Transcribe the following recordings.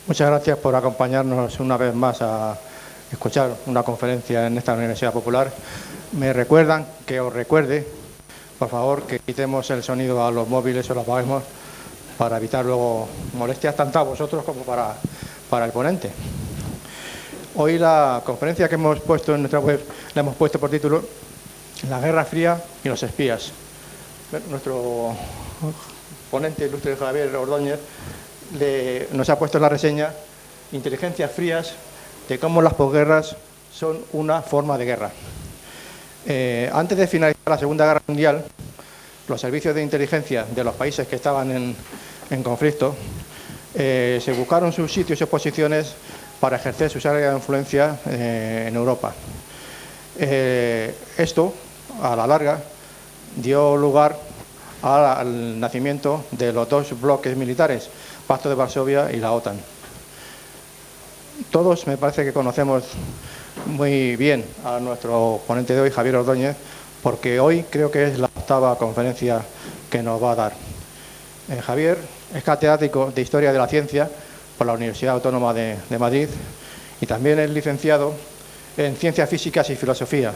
Muchas gracias por acompañarnos una vez más a escuchar una conferencia en esta Universidad Popular. Me recuerdan que os recuerde, por favor, que quitemos el sonido a los móviles o lo apaguemos para evitar luego molestias tanto a vosotros como para el ponente. Hoy la conferencia que hemos puesto en nuestra web la hemos puesto por título La Guerra Fría y los espías. Nuestro ponente ilustre Javier Ordóñez nos ha puesto en la reseña inteligencias frías de cómo las posguerras son una forma de guerra. Antes de finalizar la Segunda Guerra Mundial, los servicios de inteligencia de los países que estaban en conflicto se buscaron sus sitios y sus posiciones para ejercer sus áreas de influencia en Europa. Esto, a la larga, dio lugar al nacimiento de los dos bloques militares, Pacto de Varsovia y la OTAN. Todos me parece que conocemos muy bien a nuestro ponente de hoy, Javier Ordóñez, porque hoy creo que es la octava conferencia que nos va a dar. Javier es catedrático de Historia de la Ciencia por la Universidad Autónoma de Madrid y también es licenciado en Ciencias Físicas y Filosofía,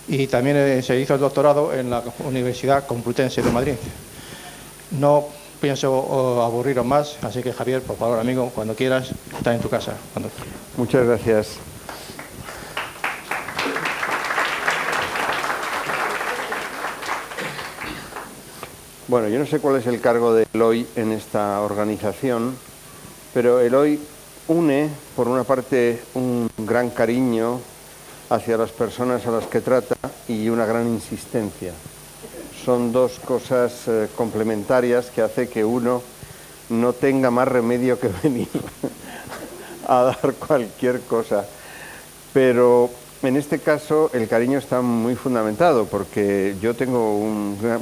y también se hizo el doctorado en la Universidad Complutense de Madrid. No pienso aburriros más, así que Javier, por favor, amigo, cuando quieras, está en tu casa. Muchas gracias. Bueno, yo no sé cuál es el cargo de Eloy en esta organización, pero Eloy une, por una parte, un gran cariño hacia las personas a las que trata y una gran insistencia. Son dos cosas complementarias que hace que uno no tenga más remedio que venir a dar cualquier cosa. Pero en este caso el cariño está muy fundamentado, porque yo tengo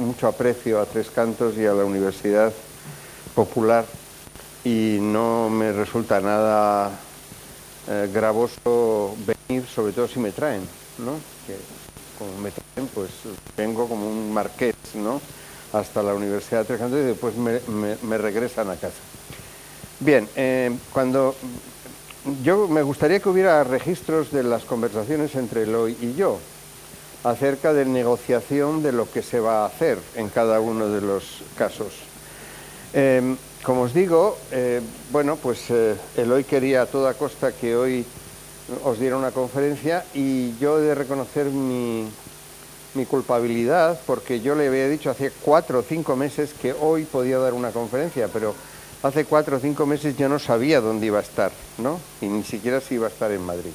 mucho aprecio a Tres Cantos y a la Universidad Popular y no me resulta nada gravoso venir, sobre todo si me traen, ¿no? Que como me traen, pues vengo como un marqués, ¿no? Hasta la Universidad de Tres Cantos y después me regresan a casa. Bien, yo me gustaría que hubiera registros de las conversaciones entre Eloy y yo acerca de negociación de lo que se va a hacer en cada uno de los casos. Como os digo, bueno, pues Eloy quería a toda costa que hoy os diera una conferencia y yo he de reconocer mi culpabilidad, porque yo le había dicho hace 4 o 5 meses que hoy podía dar una conferencia, pero hace 4 o 5 meses yo no sabía dónde iba a estar, ¿no? Y ni siquiera si iba a estar en Madrid.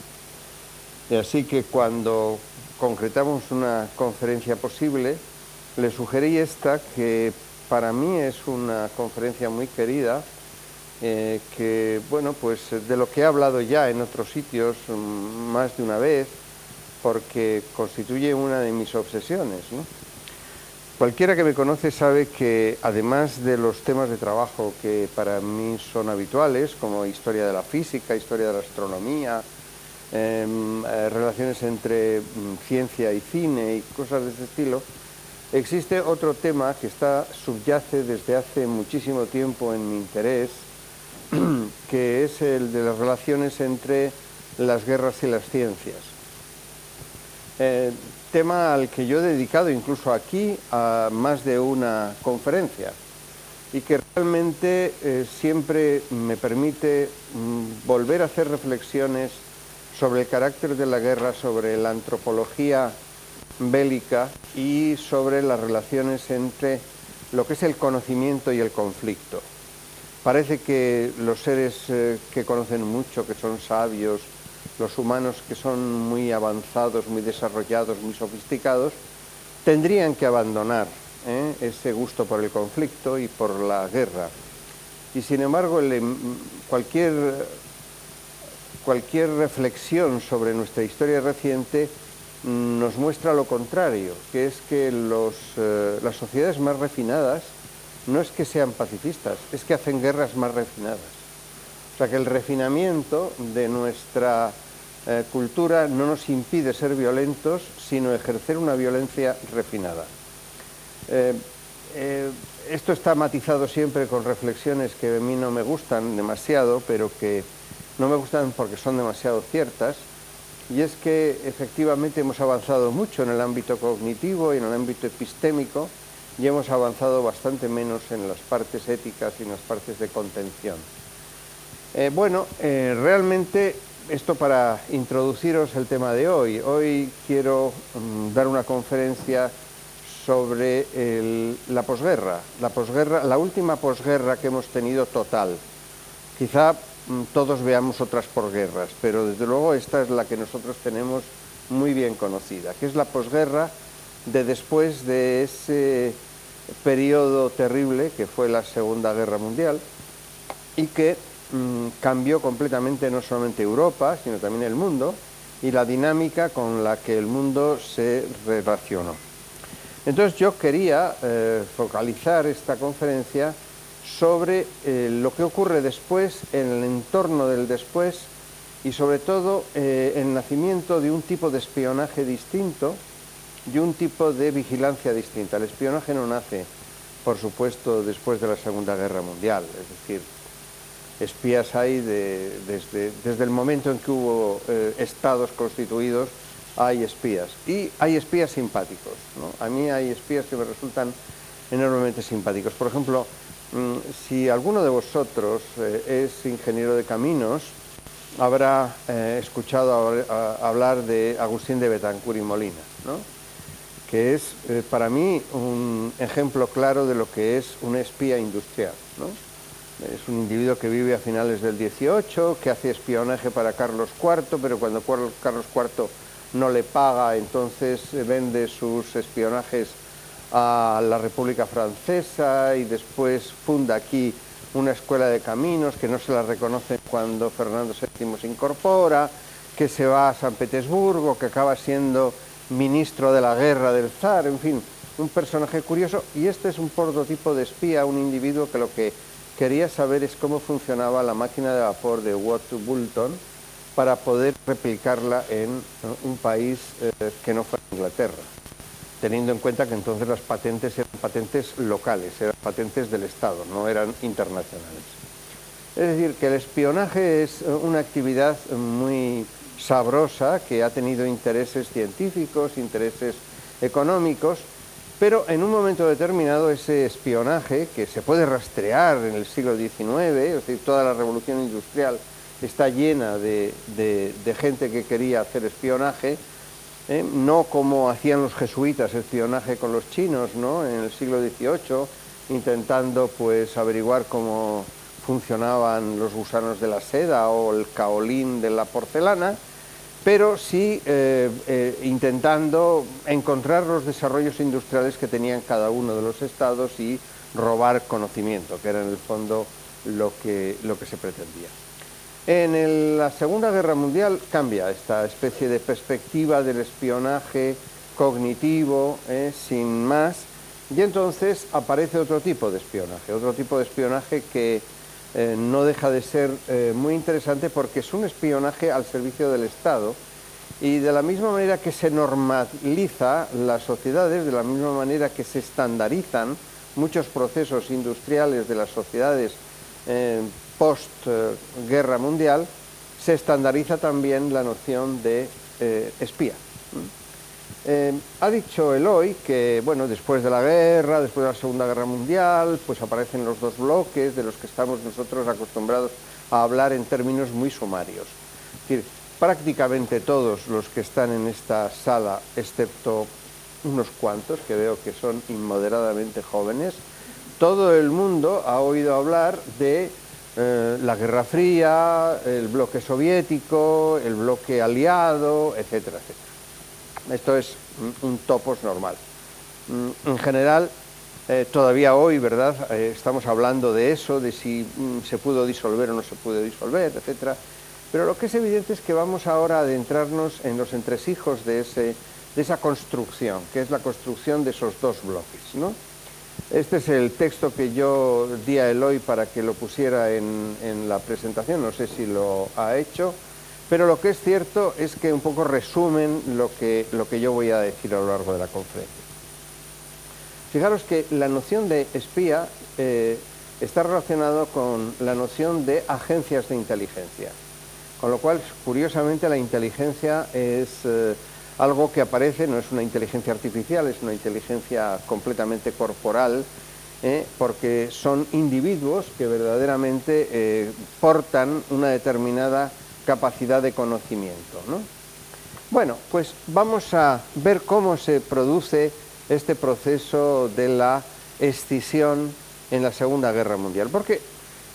Y así que cuando concretamos una conferencia posible, le sugerí esta, que para mí es una conferencia muy querida, que, bueno, pues de lo que he hablado ya en otros sitios más de una vez, porque constituye una de mis obsesiones, ¿no? Cualquiera que me conoce sabe que, además de los temas de trabajo que para mí son habituales, como historia de la física, historia de la astronomía, relaciones entre ciencia y cine y cosas de ese estilo, existe otro tema que subyace desde hace muchísimo tiempo en mi interés, que es el de las relaciones entre las guerras y las ciencias. Tema al que yo he dedicado incluso aquí a más de una conferencia y que realmente siempre me permite volver a hacer reflexiones sobre el carácter de la guerra, sobre la antropología bélica y sobre las relaciones entre lo que es el conocimiento y el conflicto. Parece que los seres que conocen mucho, que son sabios, los humanos que son muy avanzados, muy desarrollados, muy sofisticados, tendrían que abandonar ese gusto por el conflicto y por la guerra. Y sin embargo, cualquier reflexión sobre nuestra historia reciente nos muestra lo contrario, que es que las sociedades más refinadas no es que sean pacifistas, es que hacen guerras más refinadas. O sea que el refinamiento de nuestra cultura no nos impide ser violentos, sino ejercer una violencia refinada. esto está matizado siempre con reflexiones que a mí no me gustan demasiado, pero que no me gustan porque son demasiado ciertas, y es que efectivamente hemos avanzado mucho en el ámbito cognitivo y en el ámbito epistémico, y hemos avanzado bastante menos en las partes éticas y en las partes de contención. Realmente esto para introduciros el tema de hoy. Hoy quiero dar una conferencia sobre la posguerra, la última posguerra que hemos tenido total. Quizá todos veamos otras posguerras, pero desde luego esta es la que nosotros tenemos muy bien conocida, que es la posguerra de después de ese periodo terrible que fue la Segunda Guerra Mundial y que cambió completamente no solamente Europa, sino también el mundo y la dinámica con la que el mundo se relacionó. Entonces yo quería focalizar esta conferencia sobre lo que ocurre después, en el entorno del después y sobre todo el nacimiento de un tipo de espionaje distinto y un tipo de vigilancia distinta. El espionaje no nace, por supuesto, después de la Segunda Guerra Mundial, es decir, espías hay desde el momento en que hubo estados constituidos, hay espías, y hay espías simpáticos, ¿no? A mí hay espías que me resultan enormemente simpáticos. Por ejemplo, si alguno de vosotros es ingeniero de caminos, habrá escuchado hablar de Agustín de Betancourt y Molina, ¿no? Que es para mí un ejemplo claro de lo que es un espía industrial, ¿no? Es un individuo que vive a finales del 18, que hace espionaje para Carlos IV, pero cuando Carlos IV no le paga, entonces vende sus espionajes a la República Francesa y después funda aquí una escuela de caminos que no se la reconoce cuando Fernando VII se incorpora, que se va a San Petersburgo, que acaba siendo ministro de la guerra del zar, en fin, un personaje curioso. Y este es un prototipo de espía, un individuo que lo que quería saber es cómo funcionaba la máquina de vapor de Watt Boulton para poder replicarla en un país que no fuera Inglaterra, teniendo en cuenta que entonces las patentes eran patentes locales, eran patentes del Estado, no eran internacionales. Es decir, que el espionaje es una actividad muy sabrosa que ha tenido intereses científicos, intereses económicos, pero en un momento determinado ese espionaje, que se puede rastrear en el siglo XIX, es decir, toda la revolución industrial está llena de gente que quería hacer espionaje, no como hacían los jesuitas, espionaje con los chinos, ¿no?, en el siglo XVIII, intentando pues averiguar cómo funcionaban los gusanos de la seda o el caolín de la porcelana, pero sí intentando encontrar los desarrollos industriales que tenían cada uno de los estados y robar conocimiento, que era en el fondo lo que se pretendía. En la Segunda Guerra Mundial cambia esta especie de perspectiva del espionaje cognitivo, sin más, y entonces aparece otro tipo de espionaje que no deja de ser muy interesante porque es un espionaje al servicio del Estado, y de la misma manera que se normaliza las sociedades, de la misma manera que se estandarizan muchos procesos industriales de las sociedades post-guerra mundial, se estandariza también la noción de espía. Ha dicho Eloy que, bueno, después de la guerra, después de la Segunda Guerra Mundial, pues aparecen los dos bloques de los que estamos nosotros acostumbrados a hablar en términos muy sumarios. Es decir, prácticamente todos los que están en esta sala, excepto unos cuantos que veo que son inmoderadamente jóvenes, todo el mundo ha oído hablar de la Guerra Fría, el bloque soviético, el bloque aliado, etcétera, etcétera. Esto es un topos normal. En general, todavía hoy, ¿verdad?, estamos hablando de eso, de si se pudo disolver o no se pudo disolver, etcétera. Pero lo que es evidente es que vamos ahora a adentrarnos en los entresijos de esa construcción, que es la construcción de esos dos bloques, ¿no? Este es el texto que yo di a Eloy para que lo pusiera en la presentación, no sé si lo ha hecho, pero lo que es cierto es que un poco resumen lo que yo voy a decir a lo largo de la conferencia. Fijaros que la noción de espía está relacionado con la noción de agencias de inteligencia. Con lo cual, curiosamente, la inteligencia es algo que aparece, no es una inteligencia artificial, es una inteligencia completamente corporal, porque son individuos que verdaderamente portan una determinada capacidad de conocimiento, ¿no? Bueno, pues vamos a ver cómo se produce este proceso de la escisión en la Segunda Guerra Mundial, porque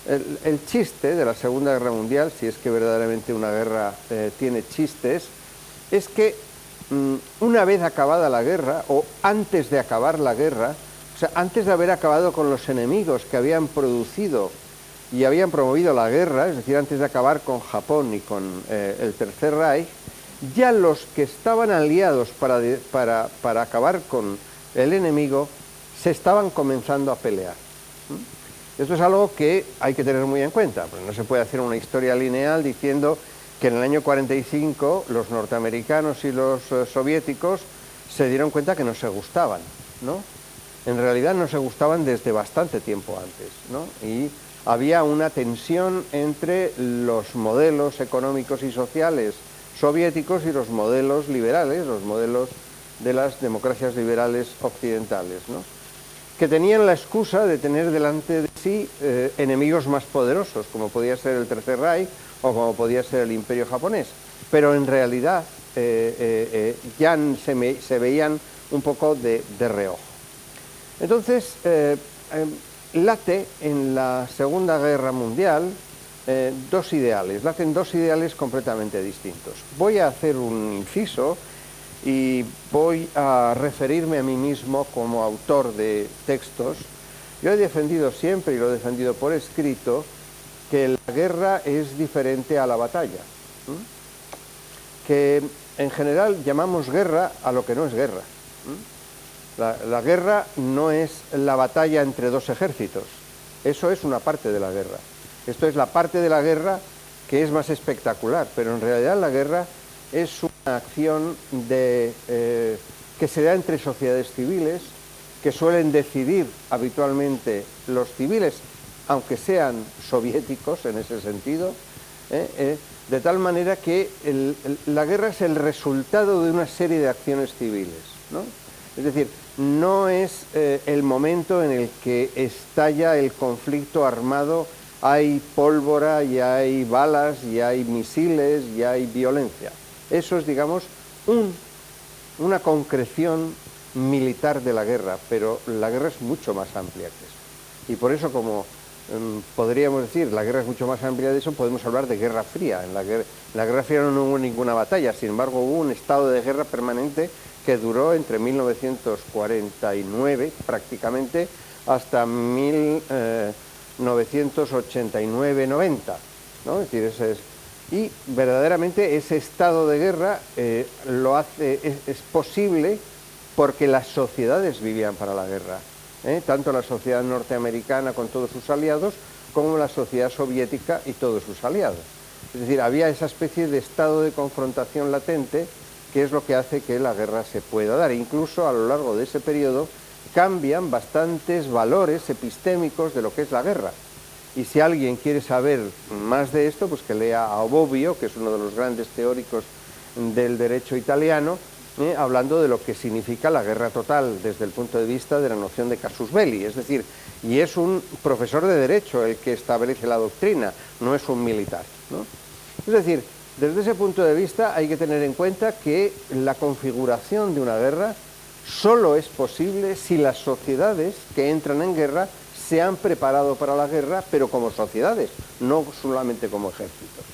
el chiste de la Segunda Guerra Mundial, si es que verdaderamente una guerra tiene chistes, es que una vez acabada la guerra, o antes de acabar la guerra, o sea, antes de haber acabado con los enemigos que habían producido y habían promovido la guerra, es decir, antes de acabar con Japón y con el Tercer Reich, ya los que estaban aliados para acabar con el enemigo se estaban comenzando a pelear. Esto es algo que hay que tener muy en cuenta, porque no se puede hacer una historia lineal diciendo que en el año 45 los norteamericanos y los soviéticos se dieron cuenta que no se gustaban, ¿no? En realidad no se gustaban desde bastante tiempo antes, ¿no? Y había una tensión entre los modelos económicos y sociales soviéticos y los modelos liberales, los modelos de las democracias liberales occidentales, ¿no? Que tenían la excusa de tener delante de sí enemigos más poderosos, como podía ser el Tercer Reich o como podía ser el Imperio japonés, pero en realidad ya se veían un poco de reojo. Entonces, late en la Segunda Guerra Mundial laten dos ideales completamente distintos. Voy a hacer un inciso y voy a referirme a mí mismo como autor de textos. Yo he defendido siempre, y lo he defendido por escrito, que la guerra es diferente a la batalla, que en general llamamos guerra a lo que no es guerra. La guerra no es la batalla entre dos ejércitos, eso es una parte de la guerra. Esto es la parte de la guerra que es más espectacular, pero en realidad la guerra es una acción que se da entre sociedades civiles, que suelen decidir habitualmente los civiles, aunque sean soviéticos en ese sentido, de tal manera que la guerra es el resultado de una serie de acciones civiles, ¿no? Es decir, no es el momento en el que estalla el conflicto armado, hay pólvora y hay balas y hay misiles y hay violencia. Eso es, digamos, una concreción militar de la guerra, pero la guerra es mucho más amplia que eso. Y por eso, como podríamos decir, la guerra es mucho más amplia de eso, podemos hablar de Guerra Fría. En la Guerra Fría no hubo ninguna batalla, sin embargo hubo un estado de guerra permanente que duró entre 1949 prácticamente hasta 1989-90, ¿no? Es decir, y verdaderamente ese estado de guerra es posible porque las sociedades vivían para la guerra, tanto la sociedad norteamericana con todos sus aliados como la sociedad soviética y todos sus aliados. Es decir, había esa especie de estado de confrontación latente que es lo que hace que la guerra se pueda dar. Incluso a lo largo de ese periodo cambian bastantes valores epistémicos de lo que es la guerra. Y si alguien quiere saber más de esto, pues que lea a Bobbio, que es uno de los grandes teóricos del derecho italiano, hablando de lo que significa la guerra total desde el punto de vista de la noción de casus belli. Es decir, y es un profesor de derecho el que establece la doctrina, no es un militar, ¿no? Es decir, desde ese punto de vista hay que tener en cuenta que la configuración de una guerra solo es posible si las sociedades que entran en guerra se han preparado para la guerra, pero como sociedades, no solamente como ejércitos.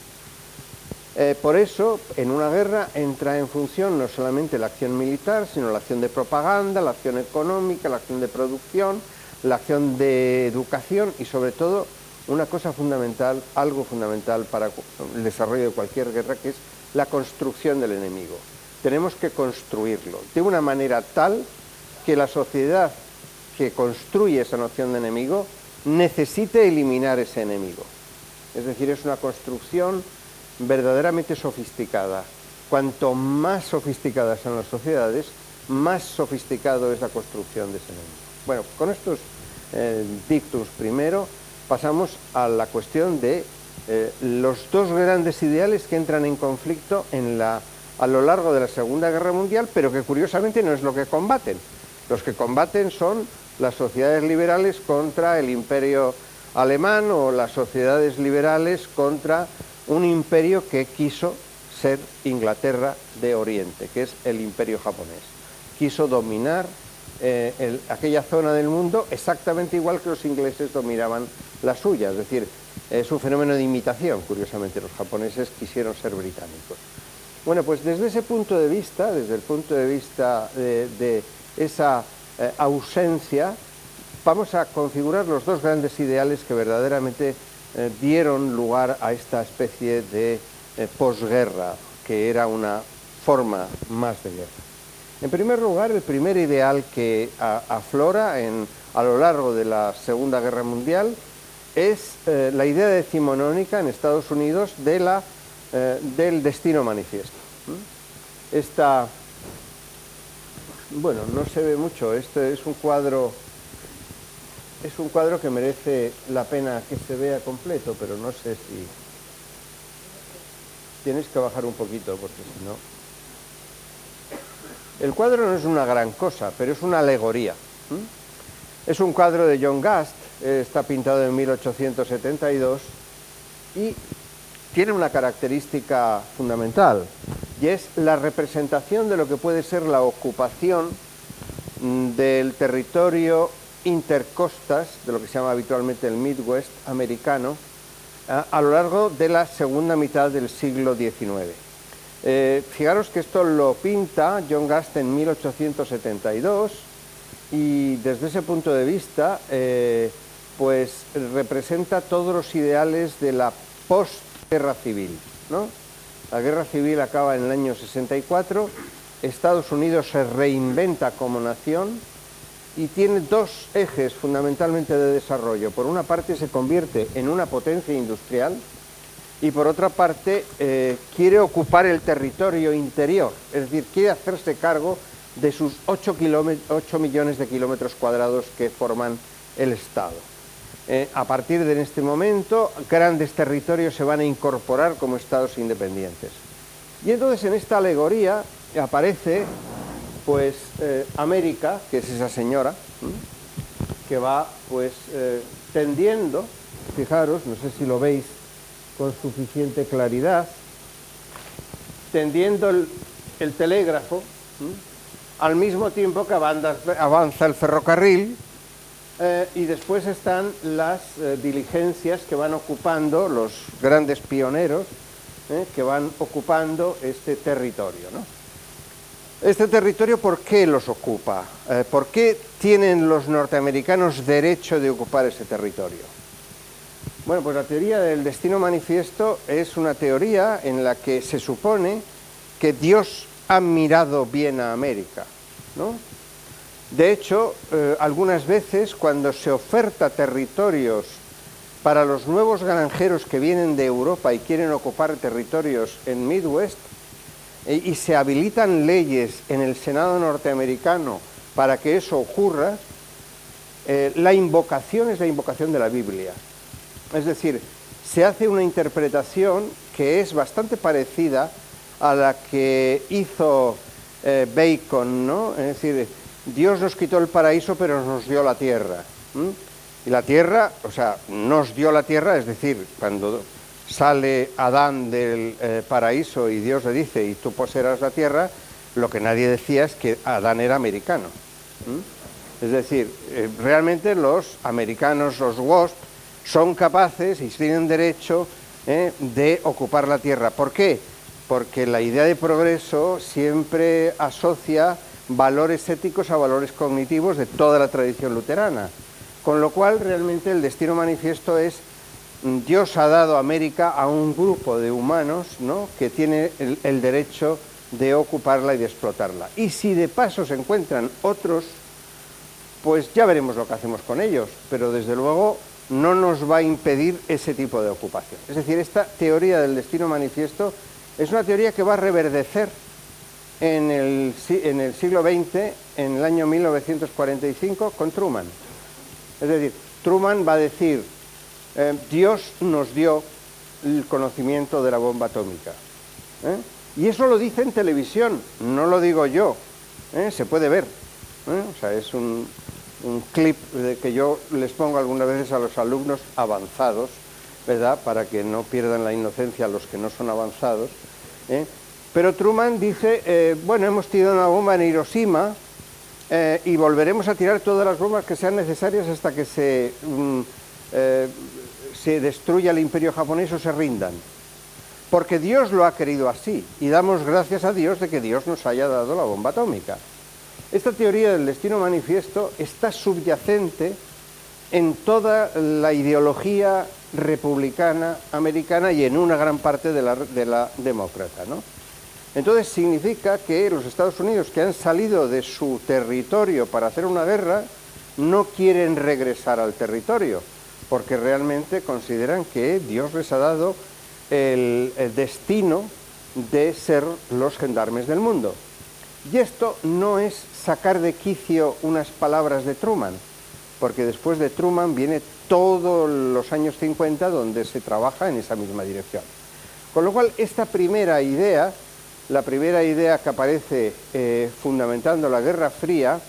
Por eso, en una guerra entra en función no solamente la acción militar, sino la acción de propaganda, la acción económica, la acción de producción, la acción de educación y, sobre todo, una cosa fundamental, algo fundamental para el desarrollo de cualquier guerra, que es la construcción del enemigo. Tenemos que construirlo de una manera tal que la sociedad que construye esa noción de enemigo necesite eliminar ese enemigo. Es decir, es una construcción verdaderamente sofisticada. Cuanto más sofisticadas son las sociedades, más sofisticado es la construcción de ese enemigo. Bueno, con estos dictus primero pasamos a la cuestión de los dos grandes ideales que entran en conflicto a lo largo de la Segunda Guerra Mundial, pero que curiosamente no es lo que combaten. Los que combaten son las sociedades liberales contra el imperio alemán o las sociedades liberales contra un imperio que quiso ser Inglaterra de Oriente, que es el imperio japonés. Quiso dominar aquella zona del mundo exactamente igual que los ingleses dominaban la suya, es decir, es un fenómeno de imitación, curiosamente los japoneses quisieron ser británicos. Bueno, pues desde ese punto de vista, desde el punto de vista de esa ausencia, vamos a configurar los dos grandes ideales que verdaderamente dieron lugar a esta especie de posguerra, que era una forma más de guerra. En primer lugar, el primer ideal que aflora a lo largo de la Segunda Guerra Mundial es la idea decimonónica en Estados Unidos del destino manifiesto. Bueno, no se ve mucho, este es un cuadro que merece la pena que se vea completo, pero no sé si... Tienes que bajar un poquito, porque si no... El cuadro no es una gran cosa, pero es una alegoría. Es un cuadro de John Gast, está pintado en 1872 y tiene una característica fundamental, y es la representación de lo que puede ser la ocupación del territorio intercostas, de lo que se llama habitualmente el Midwest americano, a lo largo de la segunda mitad del siglo XIX. Fijaros que esto lo pinta John Gast en 1872 y desde ese punto de vista pues representa todos los ideales de la postguerra civil, ¿no? La guerra civil acaba en el año 64, Estados Unidos se reinventa como nación y tiene dos ejes fundamentalmente de desarrollo. Por una parte se convierte en una potencia industrial y por otra parte quiere ocupar el territorio interior, es decir, quiere hacerse cargo de sus 8 millones de kilómetros cuadrados que forman el Estado. A partir de este momento, grandes territorios se van a incorporar como estados independientes. Y entonces en esta alegoría aparece pues América, que es esa señora, que va pues tendiendo, fijaros, no sé si lo veis con suficiente claridad, tendiendo el telégrafo, al mismo tiempo que avanza el ferrocarril, y después están las diligencias que van ocupando, los grandes pioneros que van ocupando este territorio, ¿no? Este territorio, ¿por qué los ocupa? ¿Por qué tienen los norteamericanos derecho de ocupar ese territorio? Bueno, pues la teoría del destino manifiesto es una teoría en la que se supone que Dios ha mirado bien a América, ¿no? De hecho, algunas veces cuando se oferta territorios para los nuevos granjeros que vienen de Europa y quieren ocupar territorios en Midwest, y se habilitan leyes en el Senado norteamericano para que eso ocurra, la invocación es la invocación de la Biblia. Es decir, se hace una interpretación que es bastante parecida a la que hizo Bacon, ¿no? Es decir, Dios nos quitó el paraíso pero nos dio la tierra. Y la tierra, o sea, nos dio la tierra, es decir, cuando sale Adán del paraíso y Dios le dice, y tú poseerás la tierra, lo que nadie decía es que Adán era americano. Es decir, realmente los americanos, los WASP, son capaces y tienen derecho de ocupar la tierra. ¿Por qué? Porque la idea de progreso siempre asocia valores éticos a valores cognitivos de toda la tradición luterana. Con lo cual, realmente, el destino manifiesto es Dios ha dado a América a un grupo de humanos, ¿no?, que tiene el derecho de ocuparla y de explotarla. Y si de paso se encuentran otros, pues ya veremos lo que hacemos con ellos, pero desde luego no nos va a impedir ese tipo de ocupación. Es decir, esta teoría del destino manifiesto es una teoría que va a reverdecer en el siglo XX, en el año 1945, con Truman. Es decir, Truman va a decir, Dios nos dio el conocimiento de la bomba atómica. Y eso lo dice en televisión, no lo digo yo, se puede ver. O sea, es un clip que yo les pongo algunas veces a los alumnos avanzados, ¿verdad?, para que no pierdan la inocencia los que no son avanzados. Pero Truman dice, bueno, hemos tirado una bomba en Hiroshima y volveremos a tirar todas las bombas que sean necesarias hasta que se destruya el imperio japonés o se rindan. Porque Dios lo ha querido así, y damos gracias a Dios de que Dios nos haya dado la bomba atómica. Esta teoría del destino manifiesto está subyacente en toda la ideología republicana americana y en una gran parte de la demócrata, ¿no? Entonces significa que los Estados Unidos, que han salido de su territorio para hacer una guerra, no quieren regresar al territorio, porque realmente consideran que Dios les ha dado el destino de ser los gendarmes del mundo. Y esto no es sacar de quicio unas palabras de Truman, porque después de Truman viene todos los años 50 donde se trabaja en esa misma dirección. Con lo cual, esta primera idea, la primera idea que aparece fundamentando la Guerra Fría,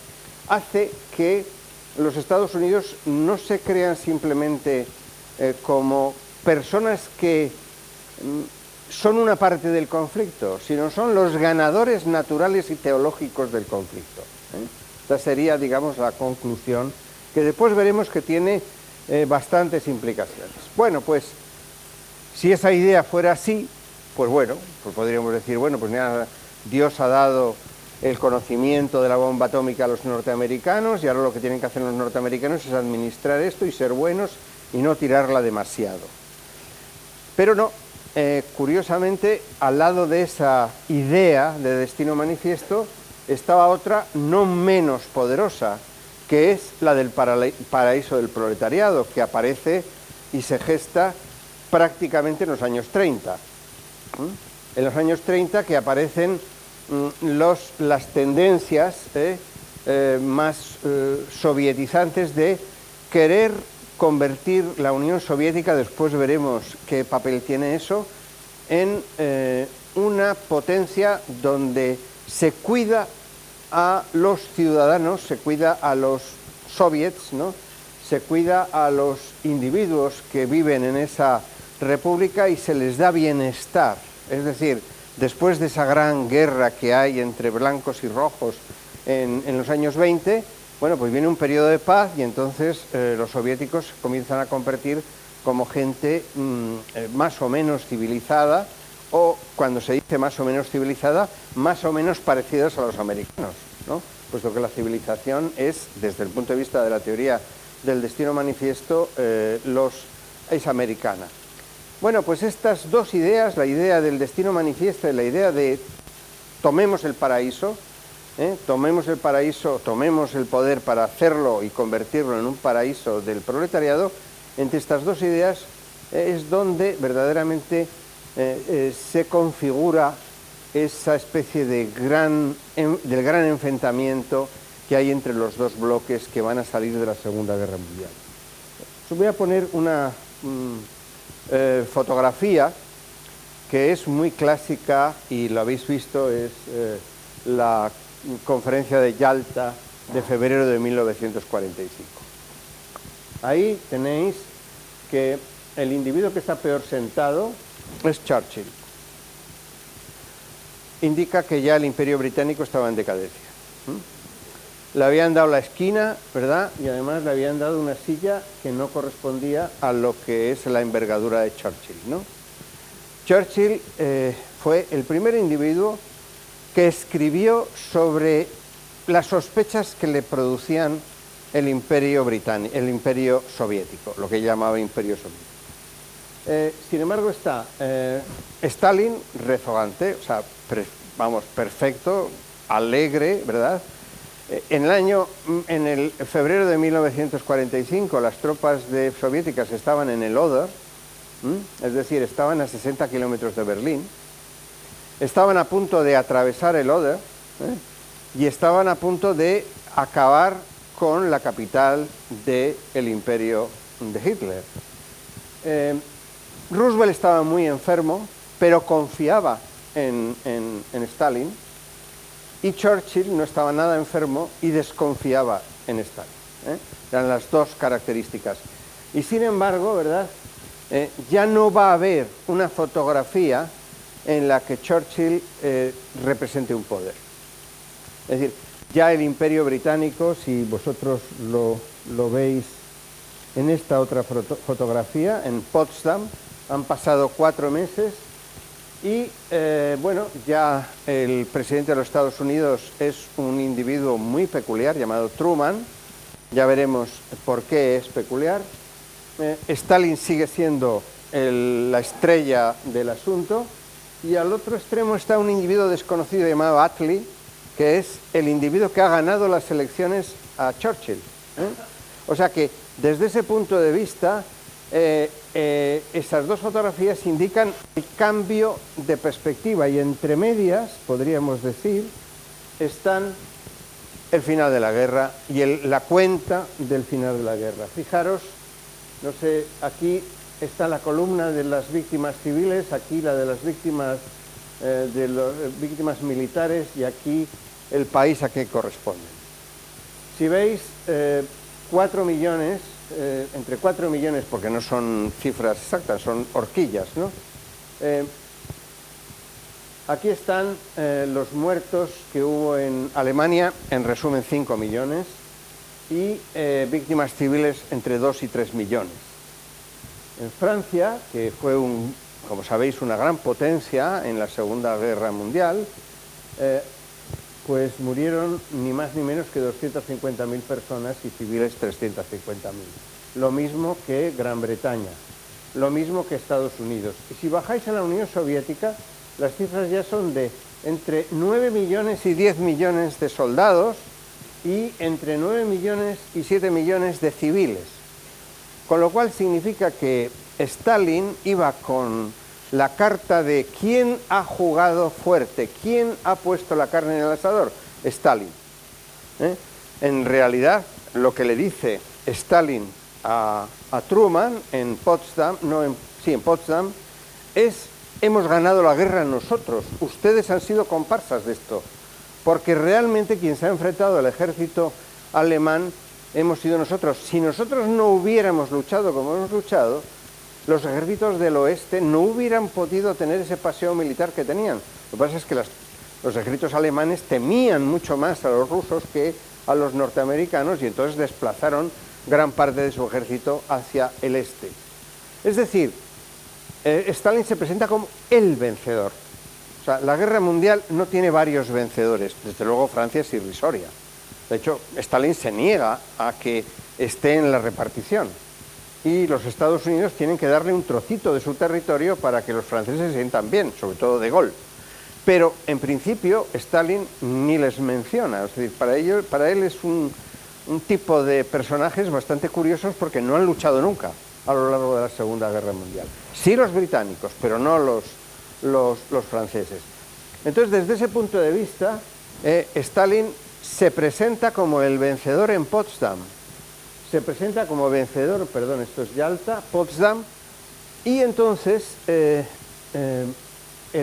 hace que los Estados Unidos no se crean simplemente como personas que son una parte del conflicto, sino son los ganadores naturales y teológicos del conflicto. Esta sería, digamos, la conclusión, que después veremos que tiene bastantes implicaciones. Bueno, pues, si esa idea fuera así, pues bueno, pues podríamos decir, bueno, pues mira, Dios ha dado el conocimiento de la bomba atómica a los norteamericanos y ahora lo que tienen que hacer los norteamericanos es administrar esto y ser buenos y no tirarla demasiado. Pero no, curiosamente, al lado de esa idea de destino manifiesto estaba otra no menos poderosa, que es la del paraíso del proletariado, que aparece y se gesta prácticamente en los años 30. En los años 30 que aparecen las tendencias más sovietizantes de querer convertir la Unión Soviética, después veremos qué papel tiene eso, en una potencia donde se cuida a los ciudadanos, se cuida a los soviets, ¿no?, se cuida a los individuos que viven en esa república y se les da bienestar. Es decir, después de esa gran guerra que hay entre blancos y rojos en los años 20, bueno, pues viene un periodo de paz y entonces los soviéticos comienzan a convertir como gente más o menos civilizada, o cuando se dice más o menos civilizada, más o menos parecidos a los americanos, ¿no?, puesto que la civilización es, desde el punto de vista de la teoría del destino manifiesto, es americana. Bueno, pues estas dos ideas, la idea del destino manifiesto y la idea de tomemos el paraíso, tomemos el paraíso, tomemos el poder para hacerlo y convertirlo en un paraíso del proletariado, entre estas dos ideas es donde verdaderamente se configura esa especie del gran enfrentamiento que hay entre los dos bloques que van a salir de la Segunda Guerra Mundial. Os voy a poner una fotografía que es muy clásica y lo habéis visto, es la conferencia de Yalta de febrero de 1945. Ahí tenéis que el individuo que está peor sentado es Churchill. Indica que ya el Imperio Británico estaba en decadencia. Le habían dado la esquina, ¿verdad? Y además le habían dado una silla que no correspondía a lo que es la envergadura de Churchill, ¿no? Churchill fue el primer individuo que escribió sobre las sospechas que le producían el Imperio Británico, el Imperio Soviético, lo que llamaba Imperio Soviético. Sin embargo está Stalin, rezagante, o sea, perfecto, alegre, ¿verdad? En el febrero de 1945 las tropas soviéticas estaban en el Oder, es decir, estaban a 60 kilómetros de Berlín, estaban a punto de atravesar el Oder, y estaban a punto de acabar con la capital del imperio de Hitler. Roosevelt estaba muy enfermo, pero confiaba en Stalin, y Churchill no estaba nada enfermo y desconfiaba en Stalin. Eran las dos características. Y sin embargo, ¿verdad? Ya no va a haber una fotografía en la que Churchill represente un poder. Es decir, ya el imperio británico, si vosotros lo veis en esta otra fotografía, en Potsdam, han pasado 4 meses y, bueno, ya el presidente de los Estados Unidos es un individuo muy peculiar llamado Truman. Ya veremos por qué es peculiar. Stalin sigue siendo la estrella del asunto, y al otro extremo está un individuo desconocido llamado Attlee, que es el individuo que ha ganado las elecciones a Churchill. O sea que, desde ese punto de vista, esas dos fotografías indican el cambio de perspectiva, y entre medias, podríamos decir, están el final de la guerra y la cuenta del final de la guerra. Fijaros, no sé, aquí está la columna de las víctimas civiles, aquí la de las víctimas víctimas militares, y aquí el país a que corresponden. Si veis, 4 millones, entre 4 millones, porque no son cifras exactas, son horquillas, ¿no? Aquí están los muertos que hubo en Alemania, en resumen 5 millones, y víctimas civiles entre 2 y 3 millones. En Francia, que fue, como sabéis, una gran potencia en la Segunda Guerra Mundial, pues murieron ni más ni menos que 250.000 personas y civiles 350.000. Lo mismo que Gran Bretaña, lo mismo que Estados Unidos. Y si bajáis a la Unión Soviética, las cifras ya son de entre 9 millones y 10 millones de soldados y entre 9 millones y 7 millones de civiles. Con lo cual significa que Stalin iba con la carta de quién ha jugado fuerte, quién ha puesto la carne en el asador. Stalin. En realidad, lo que le dice Stalin a Truman en Potsdam, en Potsdam, es: hemos ganado la guerra nosotros, ustedes han sido comparsas de esto, porque realmente quien se ha enfrentado al ejército alemán hemos sido nosotros. Si nosotros no hubiéramos luchado como hemos luchado, los ejércitos del oeste no hubieran podido tener ese paseo militar que tenían. Lo que pasa es que los ejércitos alemanes temían mucho más a los rusos que a los norteamericanos, y entonces desplazaron gran parte de su ejército hacia el este. Es decir, Stalin se presenta como el vencedor. O sea, la guerra mundial no tiene varios vencedores. Desde luego Francia es irrisoria. De hecho, Stalin se niega a que esté en la repartición. Y los Estados Unidos tienen que darle un trocito de su territorio para que los franceses se sientan bien, sobre todo de Gaulle. Pero, en principio, Stalin ni les menciona. Es decir, para él es un tipo de personajes bastante curiosos, porque no han luchado nunca a lo largo de la Segunda Guerra Mundial. Sí los británicos, pero no los franceses. Entonces, desde ese punto de vista, Stalin se presenta como el vencedor en Potsdam. Se presenta como vencedor, perdón, esto es Yalta, Potsdam, y entonces el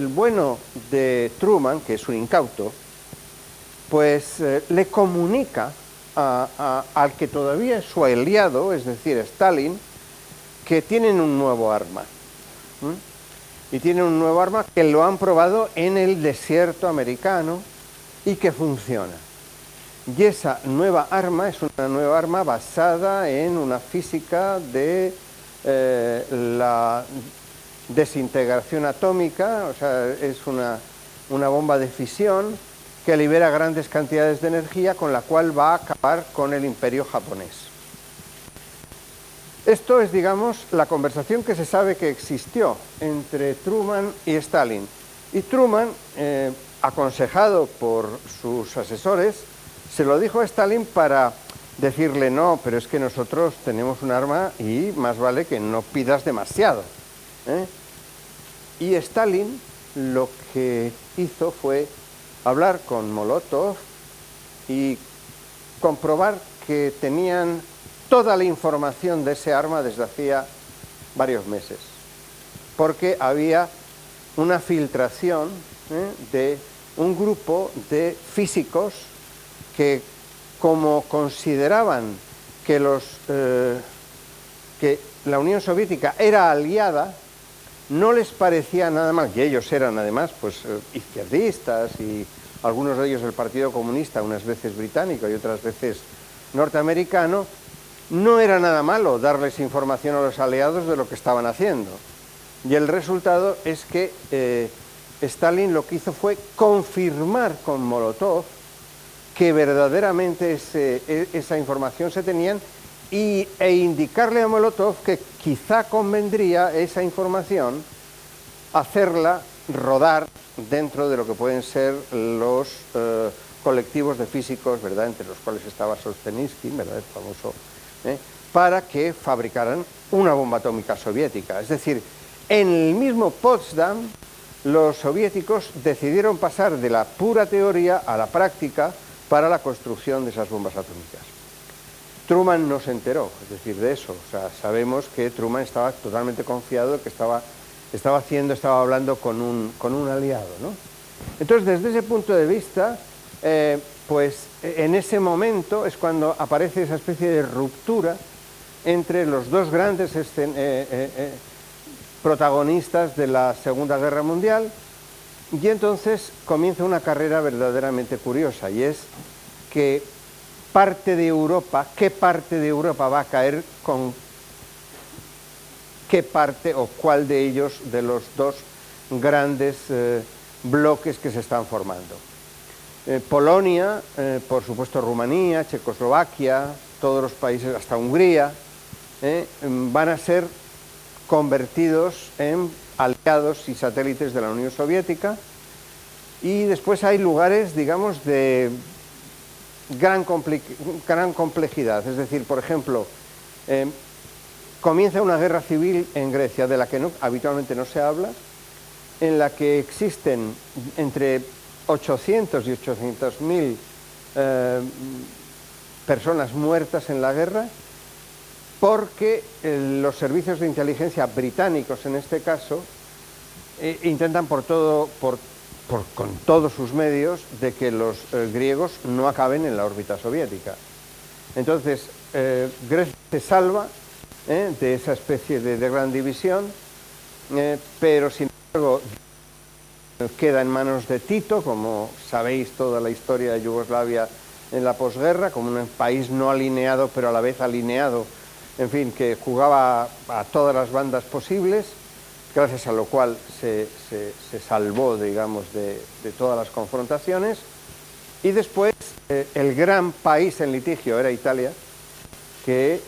bueno de Truman, que es un incauto, pues le comunica al que todavía es su aliado, es decir, Stalin, que tienen un nuevo arma. Y tienen un nuevo arma que lo han probado en el desierto americano y que funciona. Y esa nueva arma es una nueva arma basada en una física de la desintegración atómica, o sea, es una bomba de fisión que libera grandes cantidades de energía, con la cual va a acabar con el imperio japonés. Esto es, digamos, la conversación que se sabe que existió entre Truman y Stalin. Y Truman, aconsejado por sus asesores, se lo dijo a Stalin para decirle: no, pero es que nosotros tenemos un arma y más vale que no pidas demasiado. Y Stalin lo que hizo fue hablar con Molotov y comprobar que tenían toda la información de ese arma desde hacía varios meses, porque había una filtración de un grupo de físicos que, como consideraban que la Unión Soviética era aliada, no les parecía nada mal, y ellos eran además pues izquierdistas, y algunos de ellos del Partido Comunista, unas veces británico y otras veces norteamericano, no era nada malo darles información a los aliados de lo que estaban haciendo. Y el resultado es que Stalin lo que hizo fue confirmar con Molotov que verdaderamente esa información se tenían e indicarle a Molotov que quizá convendría esa información hacerla rodar dentro de lo que pueden ser los colectivos de físicos, ¿verdad?, entre los cuales estaba Solzhenitsyn, ¿verdad?, el famoso, para que fabricaran una bomba atómica soviética. Es decir, en el mismo Potsdam, los soviéticos decidieron pasar de la pura teoría a la práctica para la construcción de esas bombas atómicas. Truman no se enteró, es decir, de eso. O sea, sabemos que Truman estaba totalmente confiado de que estaba hablando con un aliado, ¿no? Entonces, desde ese punto de vista, pues en ese momento es cuando aparece esa especie de ruptura entre los dos grandes protagonistas de la Segunda Guerra Mundial, y entonces comienza una carrera verdaderamente curiosa, y es que ¿qué parte de Europa va a caer con qué parte o cuál de ellos, de los dos grandes bloques que se están formando? Polonia, por supuesto Rumanía, Checoslovaquia, todos los países, hasta Hungría, van a ser convertidos en aliados y satélites de la Unión Soviética, y después hay lugares, digamos, de gran complejidad. Es decir, por ejemplo, comienza una guerra civil en Grecia, de la que habitualmente no se habla, en la que existen entre 800 y 800.000 personas muertas en la guerra, porque los servicios de inteligencia británicos, en este caso, intentan con todos sus medios de que los griegos no acaben en la órbita soviética. Entonces, Grecia se salva de esa especie de gran división, pero sin embargo queda en manos de Tito, como sabéis toda la historia de Yugoslavia en la posguerra, como un país no alineado, pero a la vez alineado, en fin, que jugaba a todas las bandas posibles, gracias a lo cual se salvó, digamos, de todas las confrontaciones. Y después, el gran país en litigio era Italia, que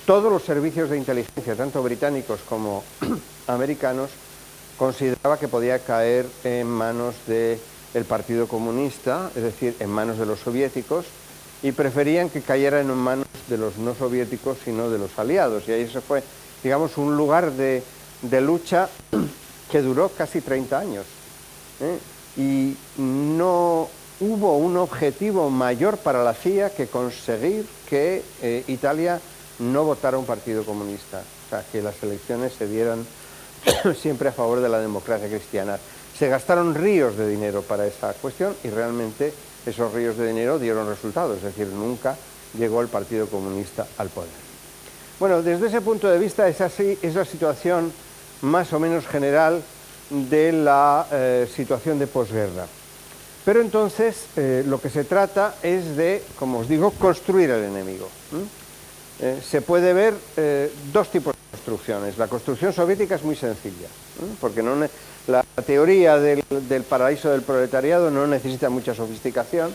todos los servicios de inteligencia, tanto británicos como americanos, consideraba que podía caer en manos del Partido Comunista, es decir, en manos de los soviéticos, y preferían que cayera en manos de los no soviéticos, sino de los aliados. Y ahí se fue, digamos, un lugar de lucha que duró casi 30 años. Y no hubo un objetivo mayor para la CIA que conseguir que Italia no votara un partido comunista, o sea, que las elecciones se dieran siempre a favor de la democracia cristiana. Se gastaron ríos de dinero para esa cuestión y realmente esos ríos de dinero dieron resultados, es decir, nunca llegó el Partido Comunista al poder. Bueno, desde ese punto de vista es la situación más o menos general de la situación de posguerra. Pero entonces lo que se trata es de, como os digo, construir el enemigo. Se puede ver dos tipos de construcciones. La construcción soviética es muy sencilla, porque la teoría del paraíso del proletariado no necesita mucha sofisticación,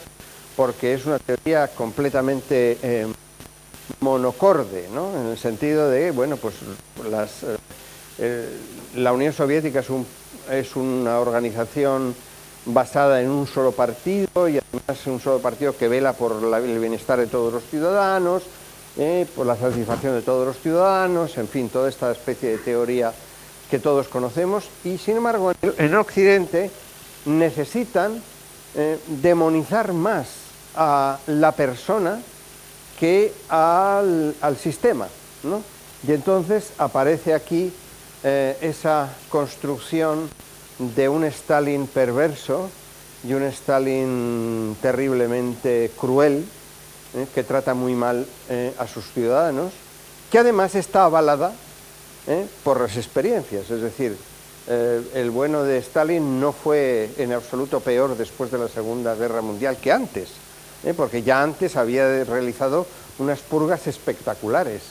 porque es una teoría completamente monocorde, ¿no? En el sentido de, bueno, pues la Unión Soviética es una organización basada en un solo partido, y además un solo partido que vela por el bienestar de todos los ciudadanos, por la satisfacción de todos los ciudadanos, en fin, toda esta especie de teoría que todos conocemos, y sin embargo en Occidente necesitan demonizar más a la persona que al sistema, ¿no? Y entonces aparece aquí esa construcción de un Stalin perverso y un Stalin terriblemente cruel, que trata muy mal a sus ciudadanos, que además está avalada por las experiencias. Es decir, el bueno de Stalin no fue en absoluto peor después de la Segunda Guerra Mundial que antes, porque ya antes había realizado unas purgas espectaculares.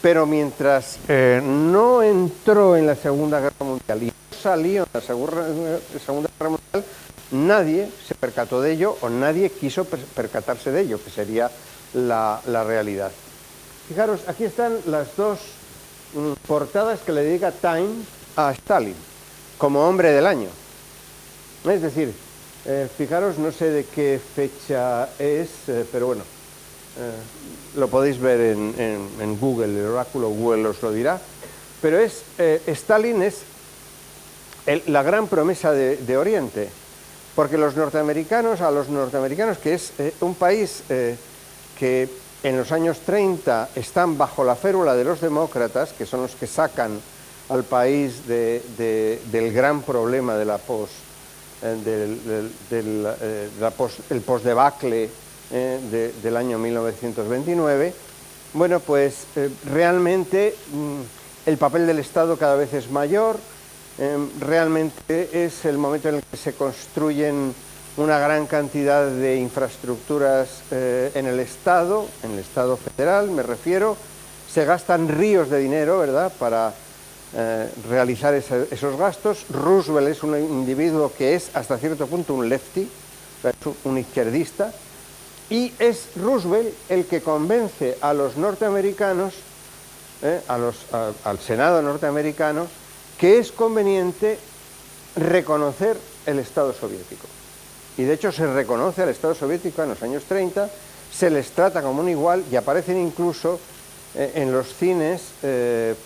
Pero mientras no entró en la Segunda Guerra Mundial y no salió en la Segunda Guerra Mundial, nadie se percató de ello, o nadie quiso percatarse de ello, que sería la realidad. Fijaros, aquí están las dos portadas que le dedica Time a Stalin, como hombre del año. Es decir, fijaros, no sé de qué fecha es, pero bueno, lo podéis ver en Google, el oráculo Google os lo dirá, pero Stalin es la gran promesa de Oriente, porque a los norteamericanos, que es un país que en los años 30 están bajo la férula de los demócratas, que son los que sacan al país del gran problema de la el post-debacle del año 1929, bueno, pues realmente el papel del Estado cada vez es mayor, realmente es el momento en el que se construyen una gran cantidad de infraestructuras en el Estado federal, me refiero, se gastan ríos de dinero, ¿verdad?, para realizar esos gastos. Roosevelt es un individuo que es hasta cierto punto un lefty, es un izquierdista, y es Roosevelt el que convence a los norteamericanos, al Senado norteamericano, que es conveniente reconocer el Estado soviético. Y de hecho se reconoce al Estado soviético en los años 30, se les trata como un igual, y aparecen incluso en los cines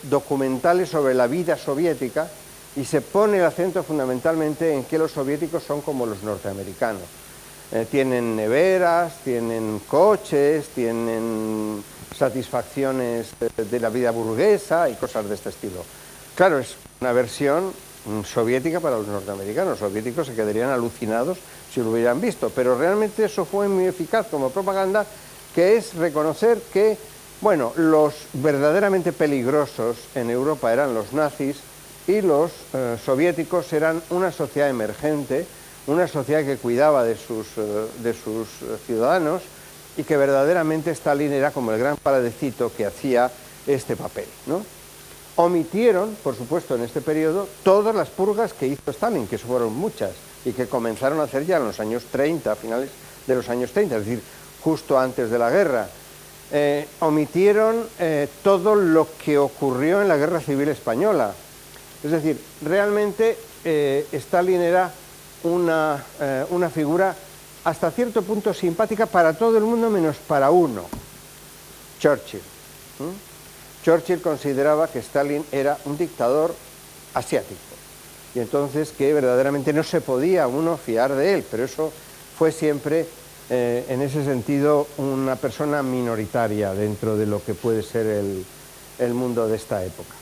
documentales sobre la vida soviética, y se pone el acento fundamentalmente en que los soviéticos son como los norteamericanos. Tienen neveras, tienen coches, tienen satisfacciones de la vida burguesa y cosas de este estilo. Claro, es una versión soviética para los norteamericanos. Los soviéticos se quedarían alucinados si lo hubieran visto, pero realmente eso fue muy eficaz como propaganda, que es reconocer que, bueno, los verdaderamente peligrosos en Europa eran los nazis y los soviéticos eran una sociedad emergente, una sociedad que cuidaba de sus ciudadanos, y que verdaderamente Stalin era como el gran paradecito que hacía este papel, ¿no? Omitieron, por supuesto, en este periodo, todas las purgas que hizo Stalin, que fueron muchas, y que comenzaron a hacer ya en los años 30, a finales de los años 30, es decir, justo antes de la guerra. Omitieron todo lo que ocurrió en la Guerra Civil Española. Es decir, realmente Stalin era una figura hasta cierto punto simpática para todo el mundo menos para uno, Churchill. Churchill consideraba que Stalin era un dictador asiático, y entonces que verdaderamente no se podía uno fiar de él, pero eso fue siempre, en ese sentido, una persona minoritaria dentro de lo que puede ser el mundo de esta época.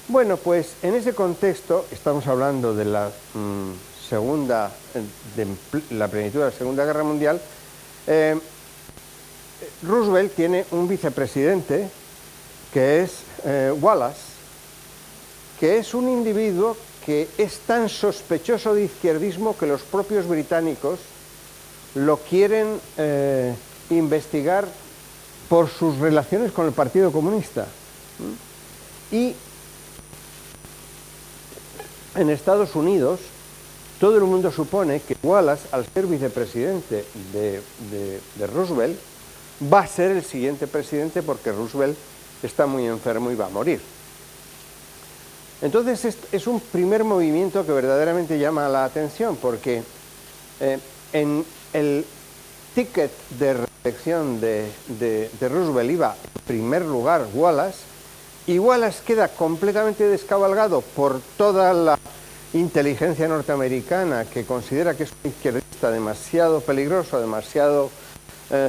Bueno, pues en ese contexto, estamos hablando de la la plenitud de la Segunda Guerra Mundial, Roosevelt tiene un vicepresidente que es Wallace, que es un individuo que es tan sospechoso de izquierdismo que los propios británicos lo quieren investigar por sus relaciones con el Partido Comunista. Y en Estados Unidos todo el mundo supone que Wallace, al ser vicepresidente de Roosevelt, va a ser el siguiente presidente, porque Roosevelt está muy enfermo y va a morir. Entonces es un primer movimiento que verdaderamente llama la atención, porque en el ticket de reelección de Roosevelt iba en primer lugar Wallace, igual queda completamente descabalgado por toda la inteligencia norteamericana, que considera que es un izquierdista demasiado peligroso, demasiado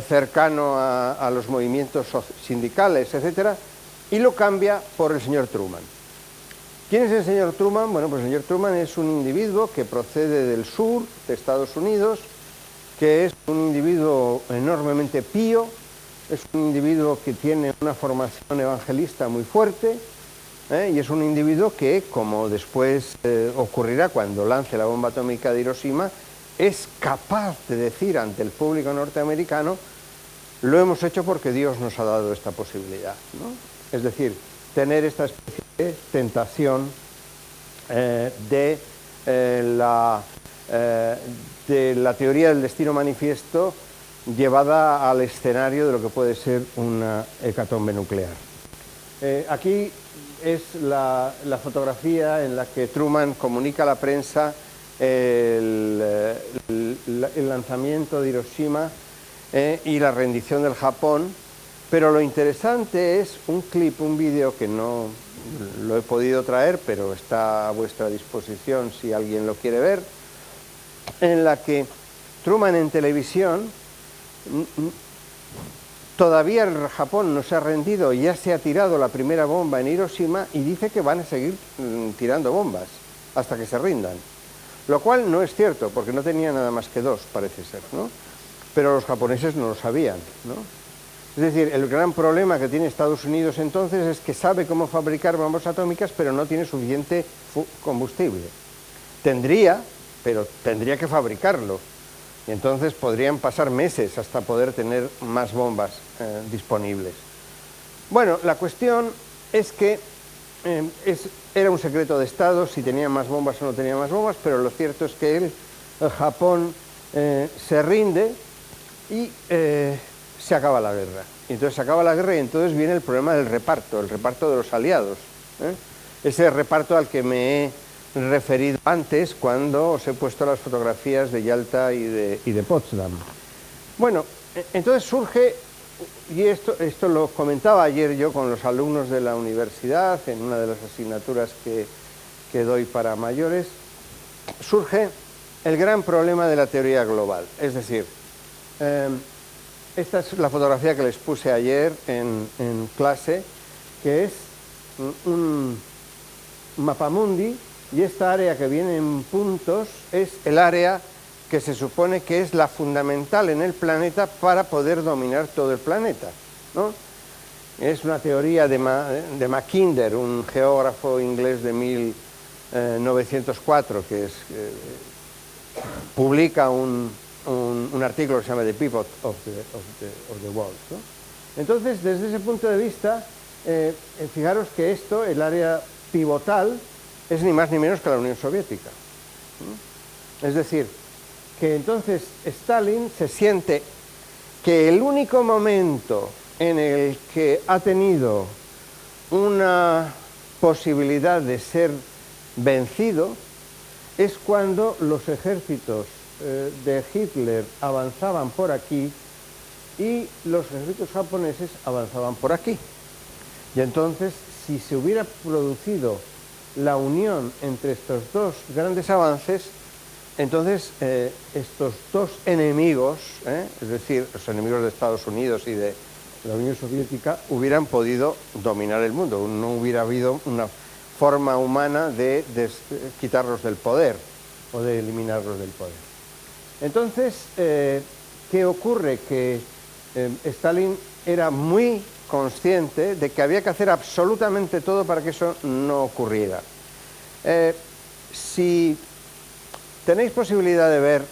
cercano a los movimientos sindicales, etcétera, y lo cambia por el señor Truman. ¿Quién es el señor Truman? Bueno, pues el señor Truman es un individuo que procede del sur de Estados Unidos, que es un individuo enormemente pío, es un individuo que tiene una formación evangelista muy fuerte, y es un individuo que, como después ocurrirá cuando lance la bomba atómica de Hiroshima, es capaz de decir ante el público norteamericano: lo hemos hecho porque Dios nos ha dado esta posibilidad, ¿no? Es decir, tener esta especie de tentación de la teoría del destino manifiesto llevada al escenario de lo que puede ser una hecatombe nuclear. Aquí es la fotografía en la que Truman comunica a la prensa el lanzamiento de Hiroshima y la rendición del Japón, pero lo interesante es un clip, un vídeo que no lo he podido traer, pero está a vuestra disposición si alguien lo quiere ver, en la que Truman en televisión, todavía el Japón no se ha rendido, ya se ha tirado la primera bomba en Hiroshima y dice que van a seguir tirando bombas hasta que se rindan. Lo cual no es cierto, porque no tenía nada más que 2, parece ser, ¿no? Pero los japoneses no lo sabían, ¿no? Es decir, el gran problema que tiene Estados Unidos entonces es que sabe cómo fabricar bombas atómicas, pero no tiene suficiente combustible. Tendría, pero tendría que fabricarlo. Y entonces podrían pasar meses hasta poder tener más bombas disponibles. Bueno, la cuestión es que era un secreto de Estado si tenían más bombas o no tenían más bombas, pero lo cierto es que el Japón se rinde y se acaba la guerra. Y entonces se acaba la guerra y entonces viene el problema del reparto, el reparto de los aliados. Ese reparto al que me he referido antes cuando os he puesto las fotografías de Yalta y de Potsdam. Bueno, entonces surge, y esto lo comentaba ayer yo con los alumnos de la universidad en una de las asignaturas que doy para mayores, surge el gran problema de la teoría global. Es decir, esta es la fotografía que les puse ayer en clase, que es un mapamundi, y esta área que viene en puntos es el área que se supone que es la fundamental en el planeta para poder dominar todo el planeta, ¿no? Es una teoría de Mackinder, un geógrafo inglés de 1904, que publica un artículo que se llama The Pivot of the World, ¿no? Entonces, desde ese punto de vista, fijaros que esto, el área pivotal, es ni más ni menos que la Unión Soviética. Es decir, que entonces Stalin se siente que el único momento en el que ha tenido una posibilidad de ser vencido es cuando los ejércitos de Hitler avanzaban por aquí y los ejércitos japoneses avanzaban por aquí. Y entonces, si se hubiera producido la unión entre estos dos grandes avances, entonces estos dos enemigos, es decir, los enemigos de Estados Unidos y de la Unión Soviética, hubieran podido dominar el mundo. No hubiera habido una forma humana de quitarlos del poder o de eliminarlos del poder. Entonces, ¿qué ocurre? Que Stalin era muy consciente de que había que hacer absolutamente todo para que eso no ocurriera. Si tenéis posibilidad de ver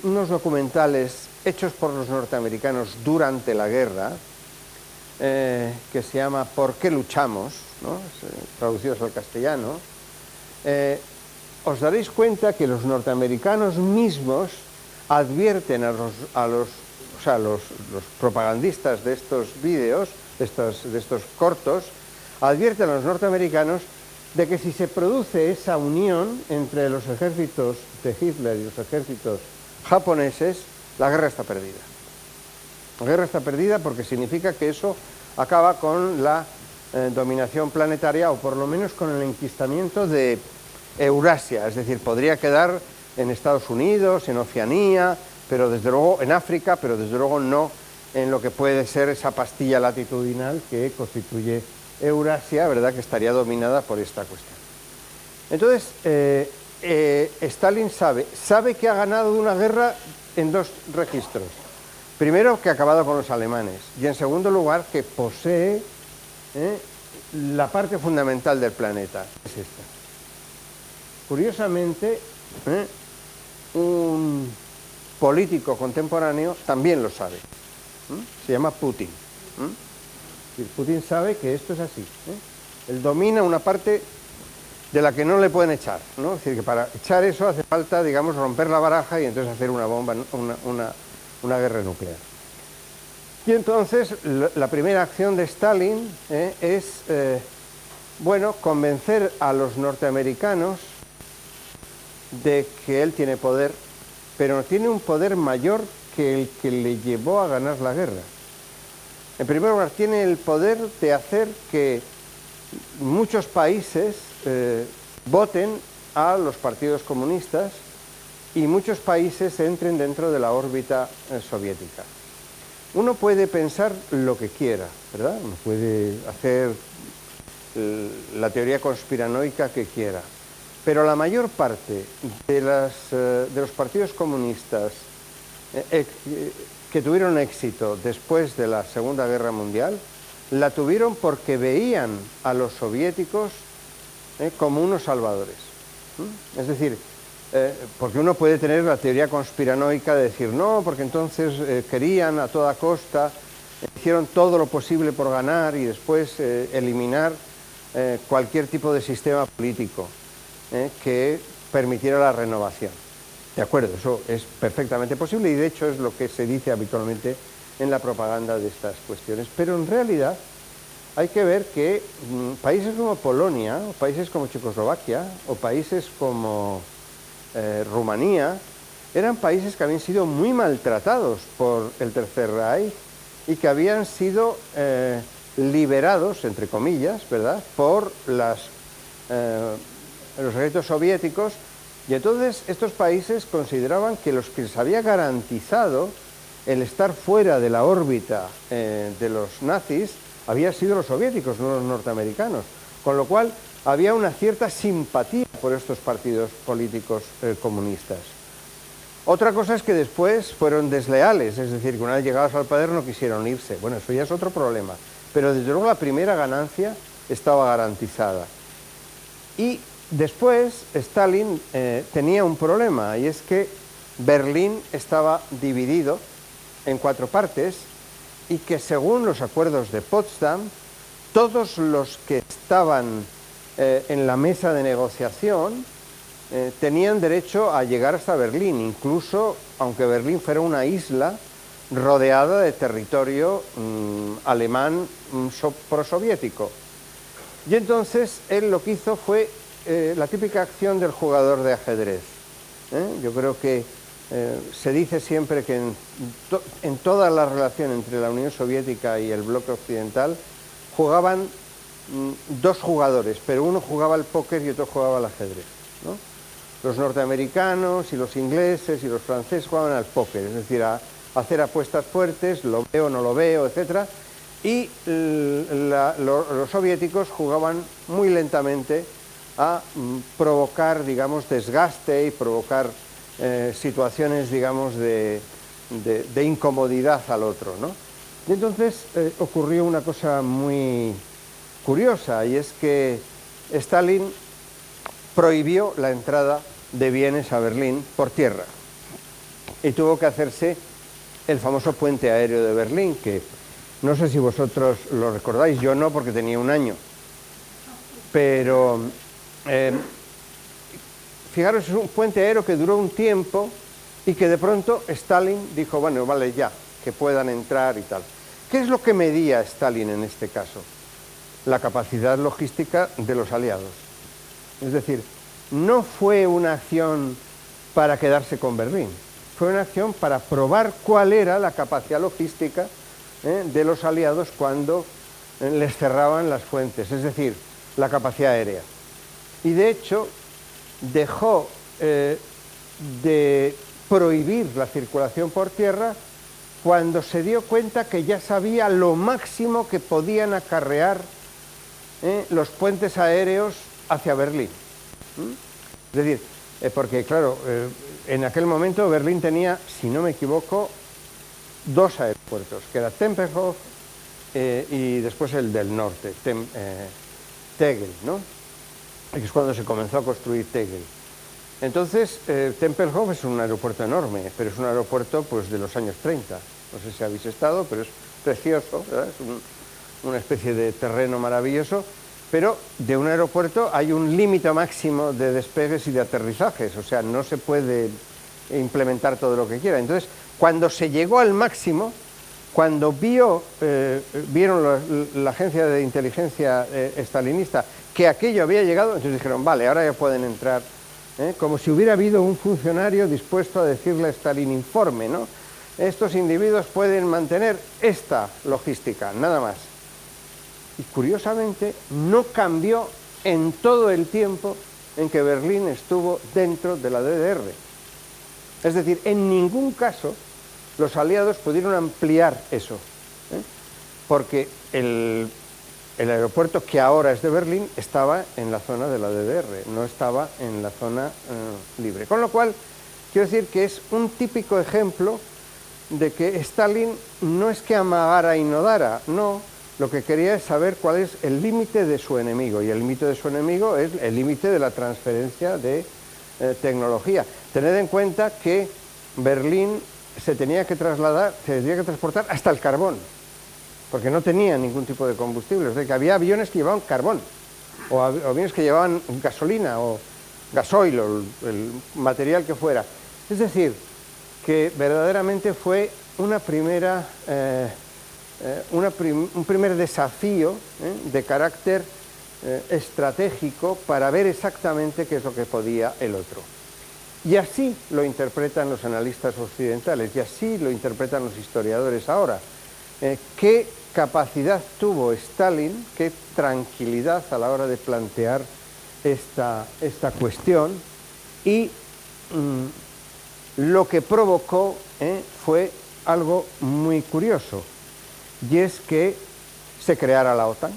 unos documentales hechos por los norteamericanos durante la guerra, que se llama ¿Por qué luchamos?, ¿no? Traducidos al castellano, os daréis cuenta que los norteamericanos mismos advierten a los propagandistas de estos vídeos, de estos cortos, advierten a los norteamericanos de que si se produce esa unión entre los ejércitos de Hitler y los ejércitos japoneses, la guerra está perdida. La guerra está perdida porque significa que eso acaba con la dominación planetaria, o por lo menos con el enquistamiento de Eurasia, es decir, podría quedar en Estados Unidos, en Oceanía, pero desde luego en África, pero desde luego no en lo que puede ser esa pastilla latitudinal que constituye Eurasia, ¿verdad?, que estaría dominada por esta cuestión. Entonces, Stalin sabe que ha ganado una guerra en dos registros. Primero, que ha acabado con los alemanes, y en segundo lugar, que posee la parte fundamental del planeta, es esta. Curiosamente, un político contemporáneo también lo sabe. Se llama Putin. Putin sabe que esto es así. Él domina una parte de la que no le pueden echar, ¿no? Es decir, que para echar eso hace falta, digamos, romper la baraja y entonces hacer una bomba, una guerra nuclear. Y entonces la primera acción de Stalin es, bueno, convencer a los norteamericanos de que él tiene poder, pero tiene un poder mayor que el que le llevó a ganar la guerra. En primer lugar, tiene el poder de hacer que muchos países voten a los partidos comunistas y muchos países entren dentro de la órbita soviética. Uno puede pensar lo que quiera, ¿verdad? Uno puede hacer la teoría conspiranoica que quiera, pero la mayor parte de los partidos comunistas que tuvieron éxito después de la Segunda Guerra Mundial, la tuvieron porque veían a los soviéticos como unos salvadores. Es decir, porque uno puede tener la teoría conspiranoica de decir no, porque entonces querían a toda costa, hicieron todo lo posible por ganar y después eliminar cualquier tipo de sistema político que permitiera la renovación. De acuerdo, eso es perfectamente posible y de hecho es lo que se dice habitualmente en la propaganda de estas cuestiones. Pero en realidad hay que ver que países como Polonia, o países como Checoslovaquia, o países como Rumanía, eran países que habían sido muy maltratados por el Tercer Reich y que habían sido liberados, entre comillas, ¿verdad?, por los ejércitos soviéticos. Y entonces estos países consideraban que los que les había garantizado el estar fuera de la órbita de los nazis habían sido los soviéticos, no los norteamericanos. Con lo cual había una cierta simpatía por estos partidos políticos comunistas. Otra cosa es que después fueron desleales, es decir, que una vez llegados al poder no quisieron irse. Bueno, eso ya es otro problema. Pero desde luego la primera ganancia estaba garantizada. Y después Stalin tenía un problema, y es que Berlín estaba dividido en 4 partes y que según los acuerdos de Potsdam, todos los que estaban en la mesa de negociación tenían derecho a llegar hasta Berlín, incluso aunque Berlín fuera una isla rodeada de territorio alemán prosoviético. Y entonces él lo que hizo fue la típica acción del jugador de ajedrez. Yo creo que se dice siempre que en toda la relación entre la Unión Soviética y el bloque occidental jugaban 2 jugadores, pero uno jugaba al póker y otro jugaba al ajedrez, ¿no? Los norteamericanos y los ingleses y los franceses jugaban al póker, es decir, a hacer apuestas fuertes, lo veo, no lo veo, etc. Y los soviéticos jugaban muy lentamente a provocar, digamos, desgaste y provocar situaciones, digamos, de incomodidad al otro, ¿no? Y entonces ocurrió una cosa muy curiosa, y es que Stalin prohibió la entrada de bienes a Berlín por tierra y tuvo que hacerse el famoso puente aéreo de Berlín, que no sé si vosotros lo recordáis, yo no, porque tenía 1 año, pero fijaros, es un puente aéreo que duró un tiempo y que de pronto Stalin dijo, bueno, vale, ya, que puedan entrar y tal. ¿Qué es lo que medía Stalin en este caso? La capacidad logística de los aliados. Es decir, no fue una acción para quedarse con Berlín, fue una acción para probar cuál era la capacidad logística de los aliados cuando les cerraban las fuentes, es decir, la capacidad aérea. Y de hecho dejó de prohibir la circulación por tierra cuando se dio cuenta que ya sabía lo máximo que podían acarrear los puentes aéreos hacia Berlín. Es decir, porque claro, en aquel momento Berlín tenía, si no me equivoco, 2 aeropuertos, que era Tempelhof y después el del norte, Tegel, ¿no? Que es cuando se comenzó a construir Tegel. Entonces, Tempelhof es un aeropuerto enorme, pero es un aeropuerto pues, de los años 30. No sé si habéis estado, pero es precioso, ¿verdad? Es una especie de terreno maravilloso, pero de un aeropuerto hay un límite máximo de despegues y de aterrizajes, o sea, no se puede implementar todo lo que quiera. Entonces, cuando se llegó al máximo, cuando vieron la agencia de inteligencia estalinista que aquello había llegado, entonces dijeron, vale, ahora ya pueden entrar, como si hubiera habido un funcionario dispuesto a decirle a Stalin, informe, ¿no? Estos individuos pueden mantener esta logística, nada más. Y curiosamente no cambió en todo el tiempo en que Berlín estuvo dentro de la DDR. Es decir, en ningún caso los aliados pudieron ampliar eso, porque el aeropuerto que ahora es de Berlín estaba en la zona de la DDR, no estaba en la zona libre. Con lo cual, quiero decir que es un típico ejemplo de que Stalin no es que amagara y no dara, no, lo que quería es saber cuál es el límite de su enemigo, y el límite de su enemigo es el límite de la transferencia de tecnología. Tened en cuenta que Berlín se tenía que transportar hasta el carbón, porque no tenía ningún tipo de combustible, o sea que había aviones que llevaban carbón, o aviones que llevaban gasolina, o gasoil, o el material que fuera. Es decir, que verdaderamente fue un primer desafío de carácter estratégico para ver exactamente qué es lo que podía el otro. Y así lo interpretan los analistas occidentales, y así lo interpretan los historiadores ahora. ¿Qué capacidad tuvo Stalin, qué tranquilidad a la hora de plantear esta cuestión? Y lo que provocó fue algo muy curioso, y es que se creara la OTAN.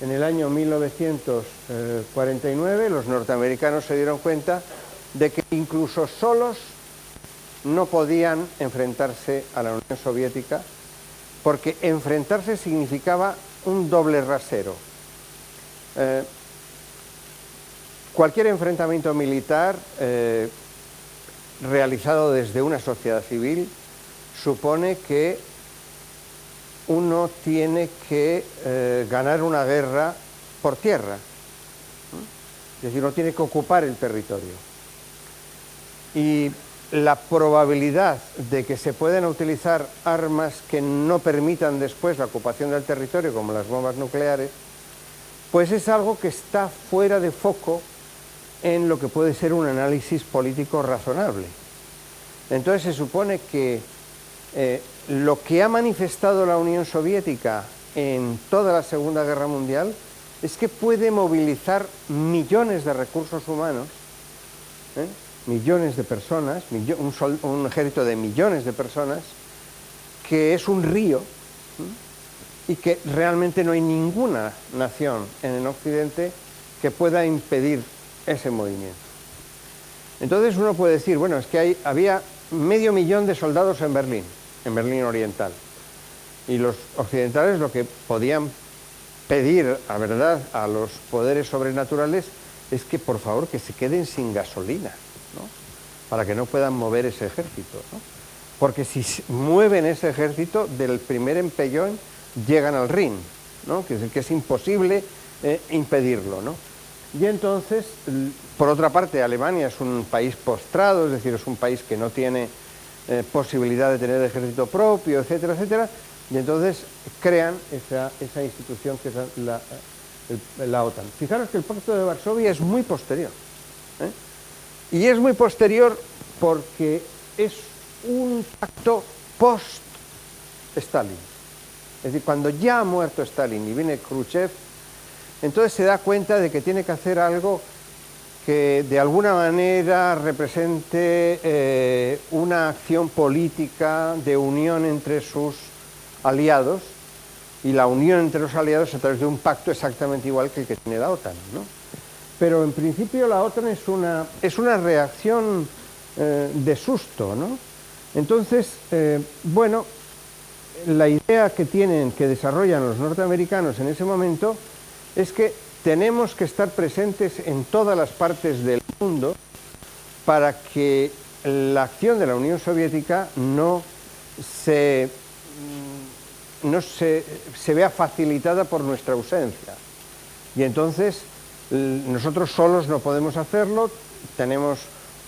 En el año 1949 los norteamericanos se dieron cuenta de que incluso solos no podían enfrentarse a la Unión Soviética, porque enfrentarse significaba un doble rasero. Cualquier enfrentamiento militar realizado desde una sociedad civil supone que uno tiene que ganar una guerra por tierra, es decir, uno tiene que ocupar el territorio. Y la probabilidad de que se puedan utilizar armas que no permitan después la ocupación del territorio, como las bombas nucleares, pues es algo que está fuera de foco en lo que puede ser un análisis político razonable. Entonces se supone que lo que ha manifestado la Unión Soviética en toda la Segunda Guerra Mundial es que puede movilizar millones de recursos humanos, millones de personas, un ejército de millones de personas, que es un río, y que realmente no hay ninguna nación en el Occidente que pueda impedir ese movimiento. Entonces uno puede decir, bueno, es que había 500.000 de soldados en Berlín Oriental, y los occidentales lo que podían pedir, a verdad, a los poderes sobrenaturales es que por favor que se queden sin gasolina, ¿no? Para que no puedan mover ese ejército, ¿no? Porque si mueven ese ejército, del primer empellón llegan al Rin, ¿no? Que es imposible impedirlo, ¿no? Y entonces, por otra parte, Alemania es un país postrado, es decir, es un país que no tiene posibilidad de tener ejército propio, etcétera, etcétera, y entonces crean esa institución que es la OTAN. Fijaros que el Pacto de Varsovia es muy posterior, y es muy posterior porque es un pacto post-Stalin. Es decir, cuando ya ha muerto Stalin y viene Khrushchev, entonces se da cuenta de que tiene que hacer algo que de alguna manera represente una acción política de unión entre sus aliados, y la unión entre los aliados a través de un pacto exactamente igual que el que tiene la OTAN, ¿no? Pero en principio la OTAN es una reacción de susto, ¿no? Entonces, bueno, la idea que desarrollan los norteamericanos en ese momento es que tenemos que estar presentes en todas las partes del mundo para que la acción de la Unión Soviética no se vea facilitada por nuestra ausencia. Y entonces nosotros solos no podemos hacerlo, tenemos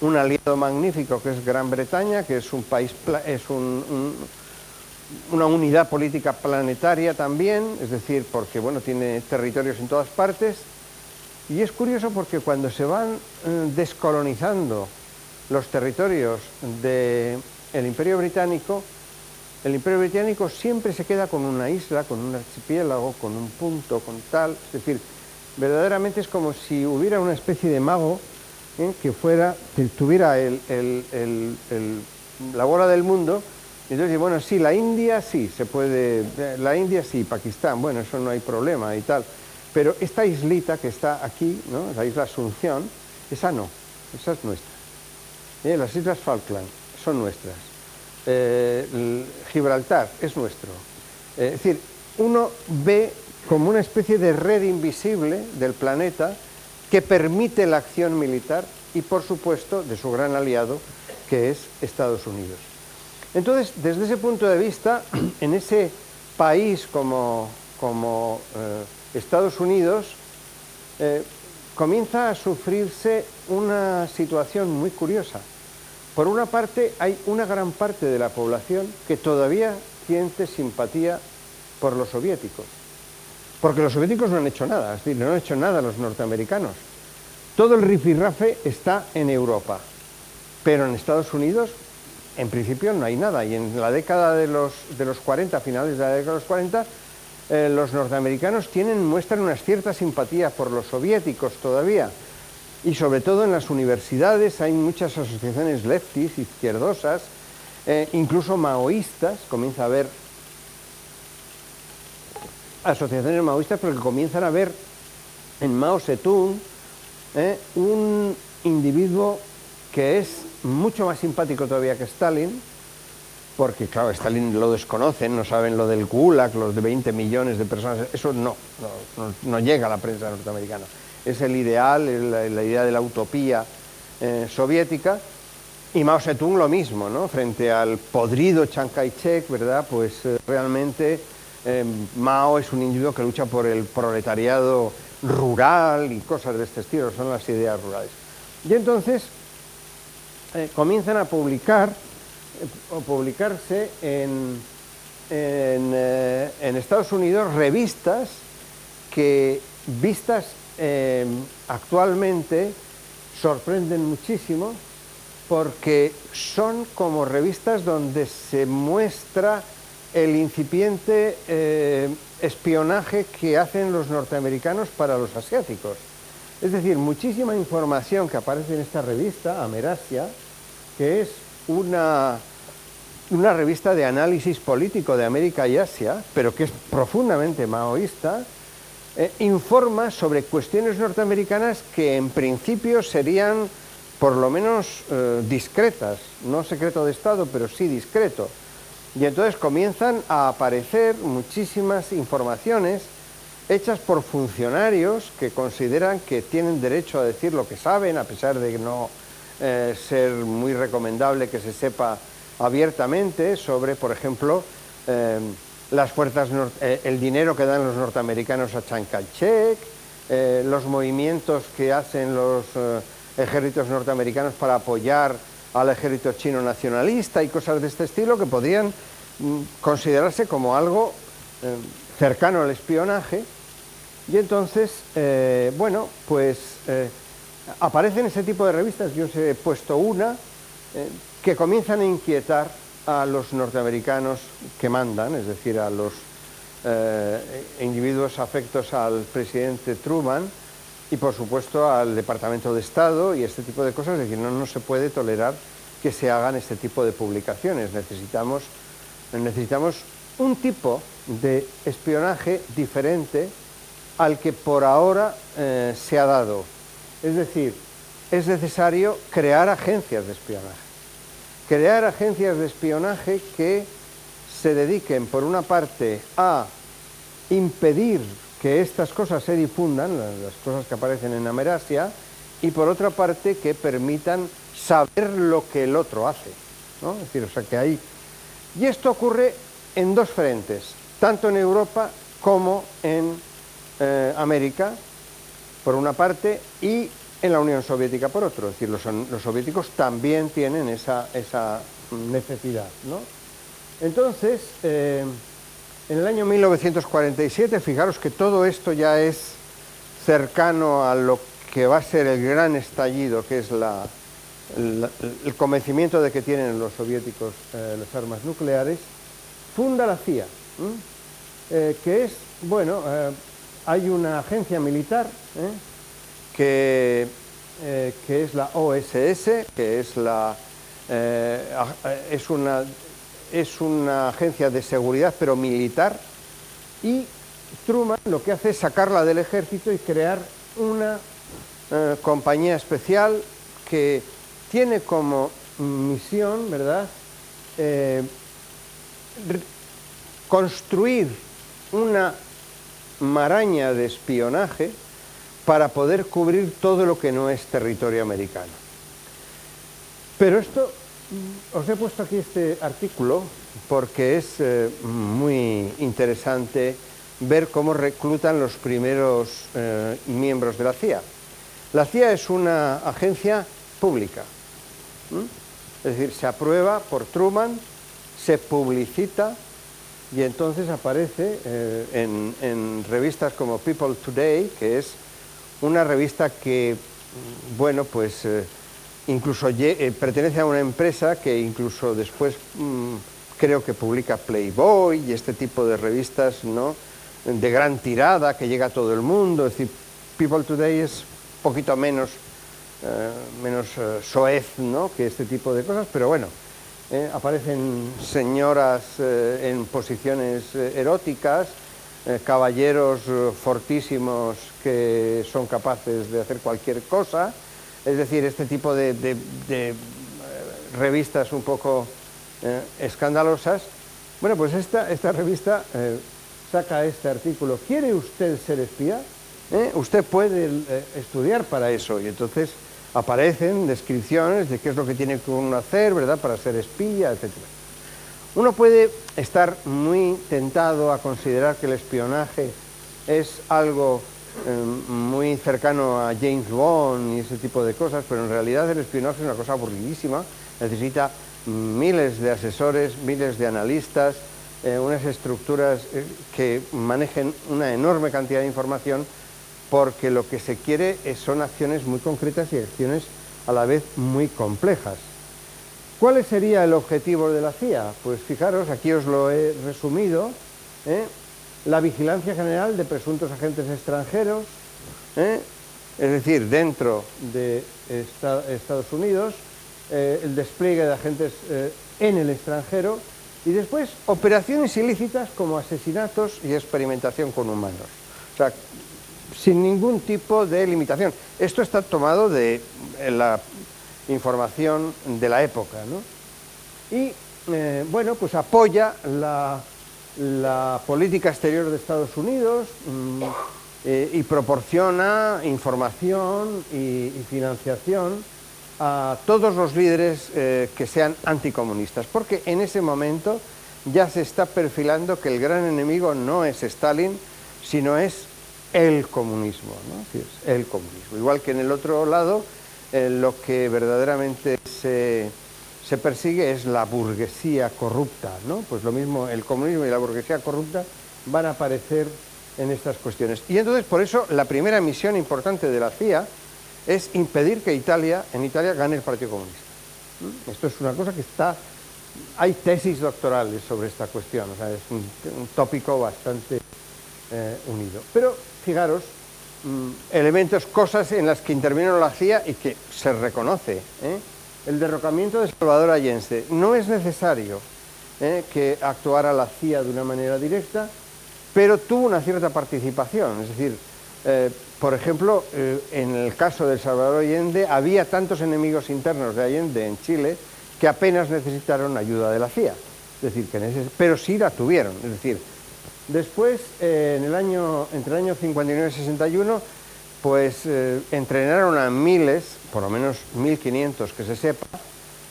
un aliado magnífico que es Gran Bretaña, que es un país, una unidad política planetaria también, es decir, porque bueno, tiene territorios en todas partes, y es curioso porque cuando se van descolonizando los territorios del Imperio Británico, el Imperio Británico siempre se queda con una isla, con un archipiélago, con un punto, con tal, es decir, verdaderamente es como si hubiera una especie de mago que tuviera la bola del mundo. Entonces, bueno, sí, la India sí, se puede, la India sí, Pakistán, bueno, eso no hay problema y tal. Pero esta islita que está aquí, ¿no?, la isla Asunción, esa no, esa es nuestra. Las islas Falkland son nuestras. Gibraltar es nuestro. Es decir, uno ve como una especie de red invisible del planeta que permite la acción militar y, por supuesto, de su gran aliado, que es Estados Unidos. Entonces, desde ese punto de vista, en ese país como Estados Unidos, comienza a sufrirse una situación muy curiosa. Por una parte, hay una gran parte de la población que todavía siente simpatía por los soviéticos, porque los soviéticos no han hecho nada, es decir, no han hecho nada los norteamericanos. Todo el rifirrafe está en Europa, pero en Estados Unidos, en principio, no hay nada. Y en la década de los 40, finales de la década de los 40, los norteamericanos muestran una cierta simpatía por los soviéticos todavía. Y sobre todo en las universidades hay muchas asociaciones leftis, izquierdosas, incluso maoístas. Comienza a haber asociaciones maoístas porque comienzan a ver en Mao Zedong un individuo que es mucho más simpático todavía que Stalin, porque claro, Stalin lo desconocen, no saben lo del Gulag, los de 20 millones de personas, eso no llega a la prensa norteamericana. Es el ideal, la idea de la utopía soviética, y Mao Zedong lo mismo, ¿no? Frente al podrido Chiang Kai-shek, ¿verdad? Pues realmente Mao es un individuo que lucha por el proletariado rural y cosas de este estilo, son las ideas rurales. Y entonces comienzan a publicarse en Estados Unidos revistas que, vistas actualmente, sorprenden muchísimo, porque son como revistas donde se muestra el incipiente espionaje que hacen los norteamericanos para los asiáticos. Es decir, muchísima información que aparece en esta revista, Amerasia, que es una revista de análisis político de América y Asia, pero que es profundamente maoísta, informa sobre cuestiones norteamericanas que en principio serían por lo menos discretas, no secreto de Estado, pero sí discreto. Y entonces comienzan a aparecer muchísimas informaciones hechas por funcionarios que consideran que tienen derecho a decir lo que saben, a pesar de no ser muy recomendable que se sepa abiertamente sobre, por ejemplo, las fuerzas, el dinero que dan los norteamericanos a Chiang Kai-shek, los movimientos que hacen los ejércitos norteamericanos para apoyar al ejército chino nacionalista y cosas de este estilo que podrían considerarse como algo cercano al espionaje. Y entonces, bueno, pues aparecen ese tipo de revistas. Yo os he puesto una que comienzan a inquietar a los norteamericanos que mandan, es decir, a los individuos afectos al presidente Truman y por supuesto al Departamento de Estado y este tipo de cosas. Es decir, no se puede tolerar que se hagan este tipo de publicaciones. Necesitamos un tipo de espionaje diferente al que por ahora se ha dado. Es decir, es necesario crear agencias de espionaje. Crear agencias de espionaje que se dediquen, por una parte, a impedir que estas cosas se difundan, las cosas que aparecen en Amerasia, y por otra parte, que permitan saber lo que el otro hace, ¿no? Es decir, o sea que hay... Y esto ocurre en dos frentes, tanto en Europa como en América, por una parte, y en la Unión Soviética por otro. Es decir, los soviéticos también tienen esa necesidad, ¿no? Entonces, en el año 1947, fijaros que todo esto ya es cercano a lo que va a ser el gran estallido, que es el convencimiento de que tienen los soviéticos las armas nucleares, funda la CIA, que es, bueno, hay una agencia militar que es la OSS, que es una agencia de seguridad pero militar, y Truman lo que hace es sacarla del ejército y crear una compañía especial que tiene como misión, ¿verdad?, construir una maraña de espionaje para poder cubrir todo lo que no es territorio americano. Pero esto, os he puesto aquí este artículo porque es muy interesante ver cómo reclutan los primeros miembros de la CIA. La CIA es una agencia pública, es decir, se aprueba por Truman, se publicita y entonces aparece en revistas como People Today, que es una revista que, bueno, pues incluso pertenece a una empresa que incluso después creo que publica Playboy y este tipo de revistas, ¿no?, de gran tirada que llega a todo el mundo. Es decir, People Today es un poquito menos soez, ¿no?, que este tipo de cosas, pero bueno, aparecen señoras en posiciones eróticas, caballeros fortísimos que son capaces de hacer cualquier cosa. Es decir, este tipo de revistas un poco escandalosas. Bueno, pues esta revista saca este artículo. ¿Quiere usted ser espía? Usted puede estudiar para eso. Y entonces aparecen descripciones de qué es lo que tiene que uno hacer, ¿verdad?, para ser espía, etc. Uno puede estar muy tentado a considerar que el espionaje es algo muy cercano a James Bond y ese tipo de cosas, pero en realidad el espionaje es una cosa aburridísima. Necesita miles de asesores, miles de analistas, unas estructuras que manejen una enorme cantidad de información, porque lo que se quiere son acciones muy concretas y acciones a la vez muy complejas. ¿Cuál sería el objetivo de la CIA? Pues fijaros, aquí os lo he resumido, la vigilancia general de presuntos agentes extranjeros, es decir, dentro de Estados Unidos, el despliegue de agentes en el extranjero, y después operaciones ilícitas como asesinatos y experimentación con humanos. O sea, sin ningún tipo de limitación. Esto está tomado de la información de la época, ¿no? Y, bueno, pues apoya la política exterior de Estados Unidos y proporciona información y financiación a todos los líderes que sean anticomunistas, porque en ese momento ya se está perfilando que el gran enemigo no es Stalin, sino es el comunismo, ¿no? Sí, es el comunismo. Igual que en el otro lado, lo que verdaderamente se persigue es la burguesía corrupta, ¿no? Pues lo mismo, el comunismo y la burguesía corrupta van a aparecer en estas cuestiones. Y entonces, por eso, la primera misión importante de la CIA es impedir que en Italia gane el Partido Comunista. Esto es una cosa que está hay tesis doctorales sobre esta cuestión, o sea, es un tópico bastante unido. Pero, fijaros, elementos, cosas en las que intervino la CIA y que se reconoce. El derrocamiento de Salvador Allende. No es necesario que actuara la CIA de una manera directa, pero tuvo una cierta participación. Es decir, por ejemplo, en el caso de Salvador Allende había tantos enemigos internos de Allende en Chile que apenas necesitaron ayuda de la CIA. Es decir, pero sí la tuvieron. Es decir, después, entre el año 59 y 61, pues entrenaron a miles, por lo menos 1.500 que se sepa,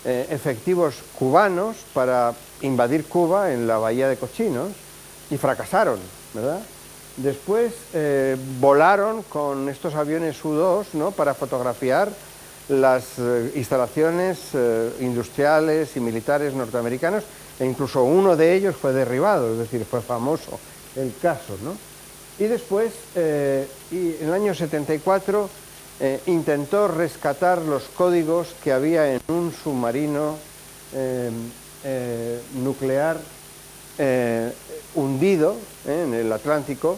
efectivos cubanos para invadir Cuba en la Bahía de Cochinos y fracasaron, ¿verdad? Después volaron con estos aviones U-2, ¿no?, para fotografiar las instalaciones industriales y militares norteamericanos, e incluso uno de ellos fue derribado, es decir, fue famoso el caso, ¿no? Y después, en el año 74, intentó rescatar los códigos que había en un submarino nuclear hundido en el Atlántico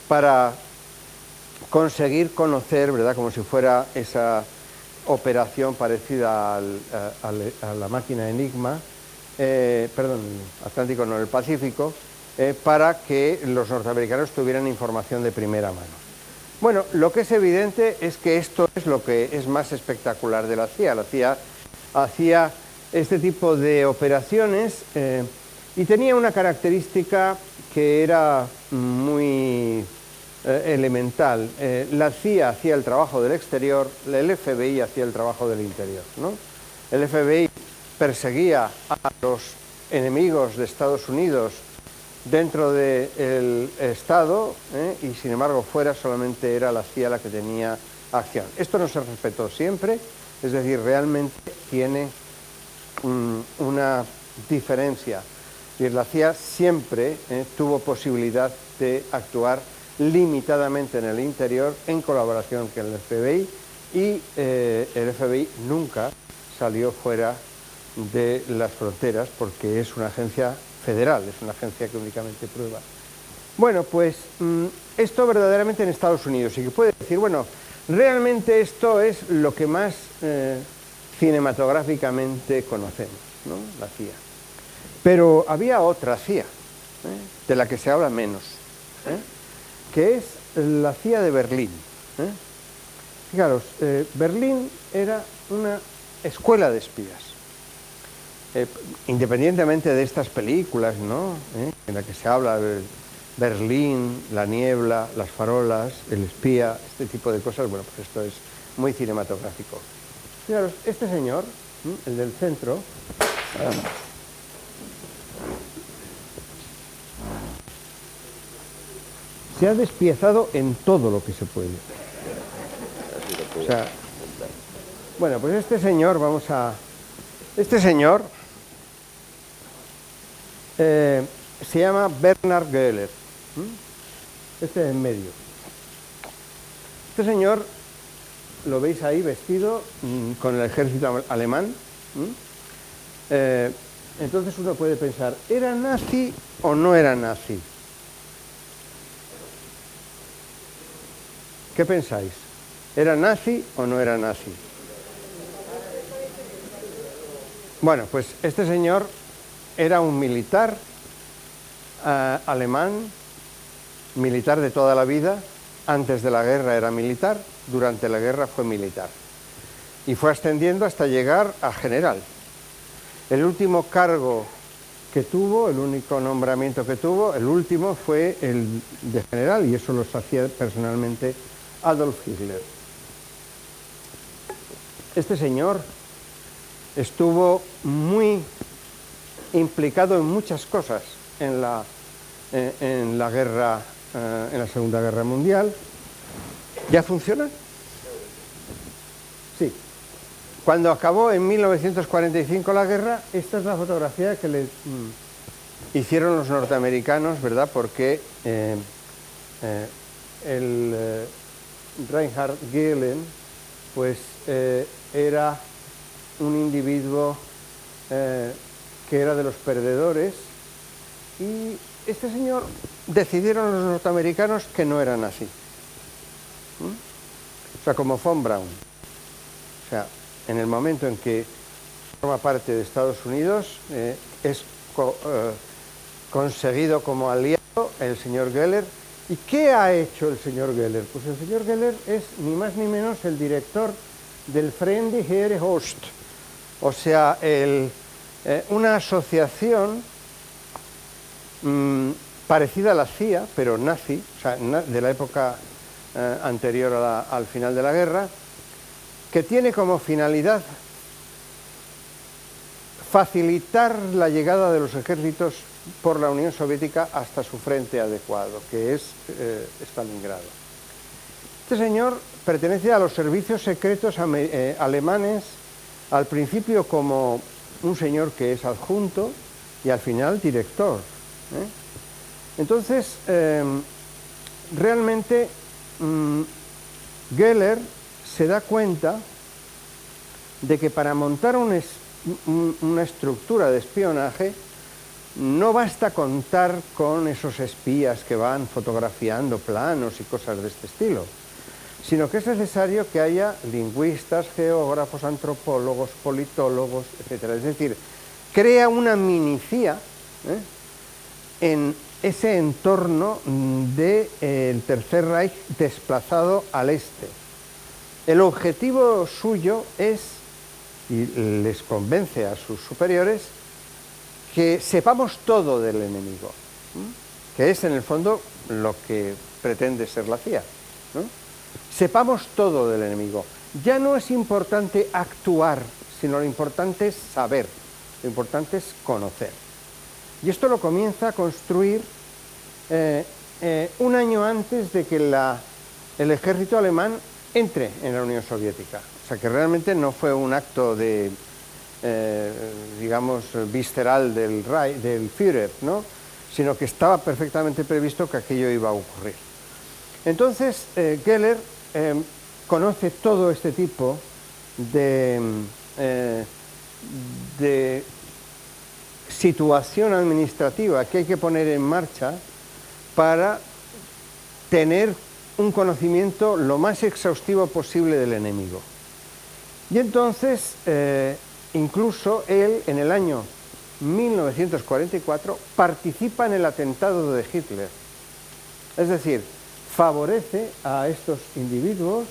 para conseguir conocer, ¿verdad?, como si fuera esa operación parecida a la máquina Enigma, perdón, Atlántico no, el Pacífico, para que los norteamericanos tuvieran información de primera mano. Bueno, lo que es evidente es que esto es lo que es más espectacular de la CIA. La CIA hacía este tipo de operaciones y tenía una característica que era muy elemental. La CIA hacía el trabajo del exterior, el FBI hacía el trabajo del interior, ¿no? El FBI perseguía a los enemigos de Estados Unidos dentro del Estado, y sin embargo fuera solamente era la CIA la que tenía acción. Esto no se respetó siempre, es decir, realmente tiene una diferencia. Y la CIA siempre tuvo posibilidad de actuar limitadamente en el interior en colaboración con el FBI, y el FBI nunca salió fuera de las fronteras porque es una agencia federal, es una agencia que únicamente prueba. Bueno, pues esto verdaderamente en Estados Unidos, y que puede decir, bueno, realmente esto es lo que más cinematográficamente conocemos, ¿no?, la CIA. Pero había otra CIA, de la que se habla menos, que es la CIA de Berlín. Fijaros, Berlín era una escuela de espías. Independientemente de estas películas, ¿no?, en la que se habla de Berlín, la niebla, las farolas, el espía, este tipo de cosas, bueno, pues esto es muy cinematográfico. Fijaros, este señor, el del centro, se ha despiezado en todo lo que se puede. O sea, bueno, pues este señor, este señor se llama Bernhard Göhler. Este es en medio. Este señor, lo veis ahí vestido con el ejército alemán. Entonces uno puede pensar, ¿era nazi o no era nazi? ¿Qué pensáis? ¿Era nazi o no era nazi? Bueno, pues este señor era un militar alemán, militar de toda la vida. Antes de la guerra era militar, durante la guerra fue militar. Y fue ascendiendo hasta llegar a general. El último cargo que tuvo, el único nombramiento que tuvo, el último fue el de general, y eso lo hacía personalmente Adolf Hitler. Este señor estuvo muy implicado en muchas cosas en la guerra, en la Segunda Guerra Mundial. ¿Ya funciona? Sí. Cuando acabó en 1945 la guerra, esta es la fotografía que le hicieron los norteamericanos, ¿verdad? Porque Reinhard Göhler, pues era un individuo que era de los perdedores, y este señor decidieron los norteamericanos que no era nazi. O sea, como von Braun. O sea, en el momento en que forma parte de Estados Unidos, es conseguido como aliado el señor Geller. ¿Y qué ha hecho el señor Geller? Pues el señor Geller es ni más ni menos el director del Vereinte Heere Oost, o sea, una asociación parecida a la CIA, pero nazi, o sea, de la época anterior al final de la guerra, que tiene como finalidad facilitar la llegada de los ejércitos por la Unión Soviética hasta su frente adecuado, que es Stalingrado. Este señor pertenece a los servicios secretos alemanes, al principio como un señor que es adjunto y al final director. Entonces, realmente Geller se da cuenta de que para montar una estructura de espionaje no basta contar con esos espías que van fotografiando planos y cosas de este estilo, sino que es necesario que haya lingüistas, geógrafos, antropólogos, politólogos, etc. Es decir, crea una milicia en ese entorno del Tercer Reich desplazado al este. El objetivo suyo es, y les convence a sus superiores, que sepamos todo del enemigo, que es en el fondo lo que pretende ser la CIA, ¿no? Sepamos todo del enemigo. Ya no es importante actuar, sino lo importante es saber, lo importante es conocer. Y esto lo comienza a construir un año antes de que el ejército alemán entre en la Unión Soviética. O sea que realmente no fue un acto de, digamos, visceral del Führer, ¿no? Sino que estaba perfectamente previsto que aquello iba a ocurrir. Entonces, Geller conoce todo este tipo de situación administrativa que hay que poner en marcha para tener un conocimiento lo más exhaustivo posible del enemigo. Y entonces, incluso él, en el año 1944, participa en el atentado de Hitler. Es decir, favorece a estos individuos,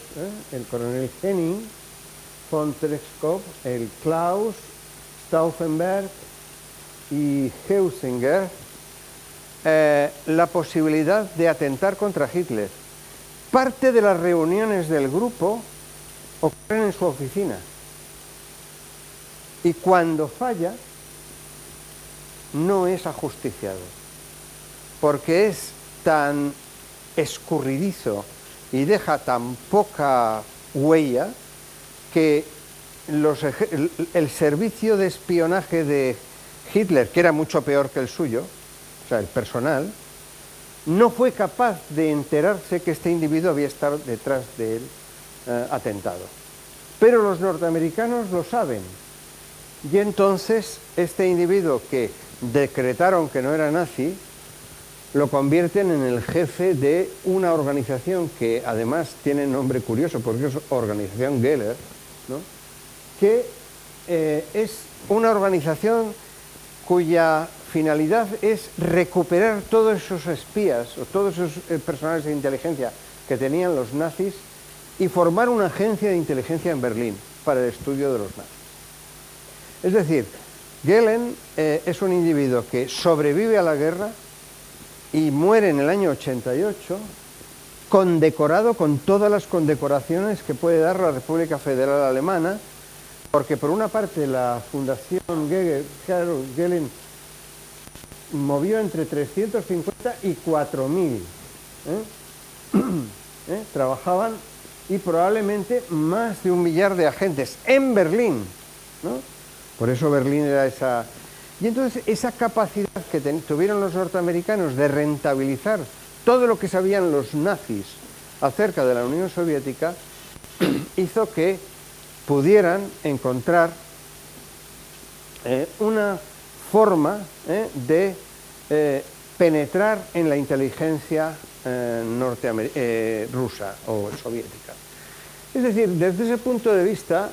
el coronel Henning, von Treschow, el Klaus, Stauffenberg y Heusinger, la posibilidad de atentar contra Hitler. Parte de las reuniones del grupo ocurren en su oficina. Y cuando falla, no es ajusticiado, porque es tan escurridizo y deja tan poca huella que el servicio de espionaje de Hitler, que era mucho peor que el suyo, o sea, el personal, no fue capaz de enterarse que este individuo había estado detrás del atentado. Pero los norteamericanos lo saben. Y entonces este individuo que decretaron que no era nazi, lo convierten en el jefe de una organización que además tiene nombre curioso, porque es Organización Geller, ¿no? Que es una organización cuya finalidad es recuperar todos esos espías o todos esos personajes de inteligencia que tenían los nazis y formar una agencia de inteligencia en Berlín para el estudio de los nazis. Es decir, Geller es un individuo que sobrevive a la guerra y muere en el año 88, condecorado con todas las condecoraciones que puede dar la República Federal Alemana, porque por una parte la Fundación Geller movió entre 350 y 4.000. Trabajaban y probablemente más de 1 millar de agentes en Berlín, ¿no? Por eso Berlín era esa... Y entonces esa capacidad que tuvieron los norteamericanos de rentabilizar todo lo que sabían los nazis acerca de la Unión Soviética hizo que pudieran encontrar una forma de penetrar en la inteligencia rusa o soviética. Es decir, desde ese punto de vista,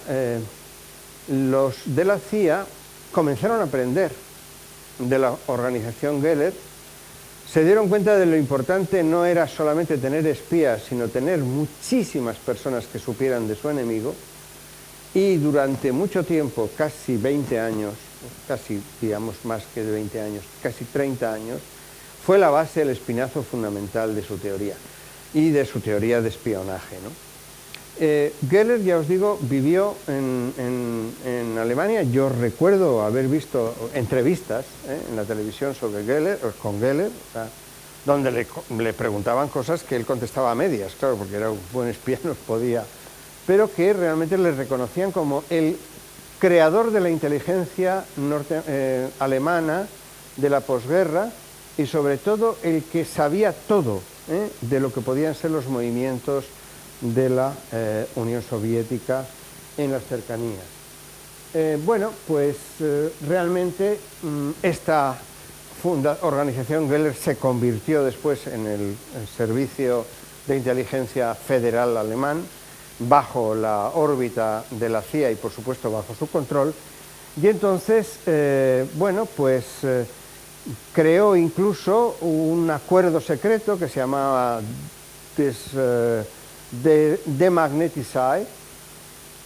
los de la CIA comenzaron a aprender de la organización Geller, se dieron cuenta de lo importante no era solamente tener espías, sino tener muchísimas personas que supieran de su enemigo, y durante mucho tiempo, casi 20 años, casi digamos más que de 20 años, casi 30 años, fue la base, el espinazo fundamental de su teoría y de su teoría de espionaje, ¿no? Geller, ya os digo, vivió en Alemania. Yo recuerdo haber visto entrevistas en la televisión sobre Geller, con Geller, o sea, donde le preguntaban cosas que él contestaba a medias, claro, porque era un buen espía, no podía, pero que realmente le reconocían como el creador de la inteligencia alemana de la posguerra, y sobre todo el que sabía todo de lo que podían ser los movimientos de la Unión Soviética en las cercanías. Bueno, pues realmente esta organización Geller se convirtió después en el Servicio de Inteligencia Federal Alemán, bajo la órbita de la CIA y por supuesto bajo su control, y entonces, bueno, pues creó incluso un acuerdo secreto que se llamaba Demagnetize,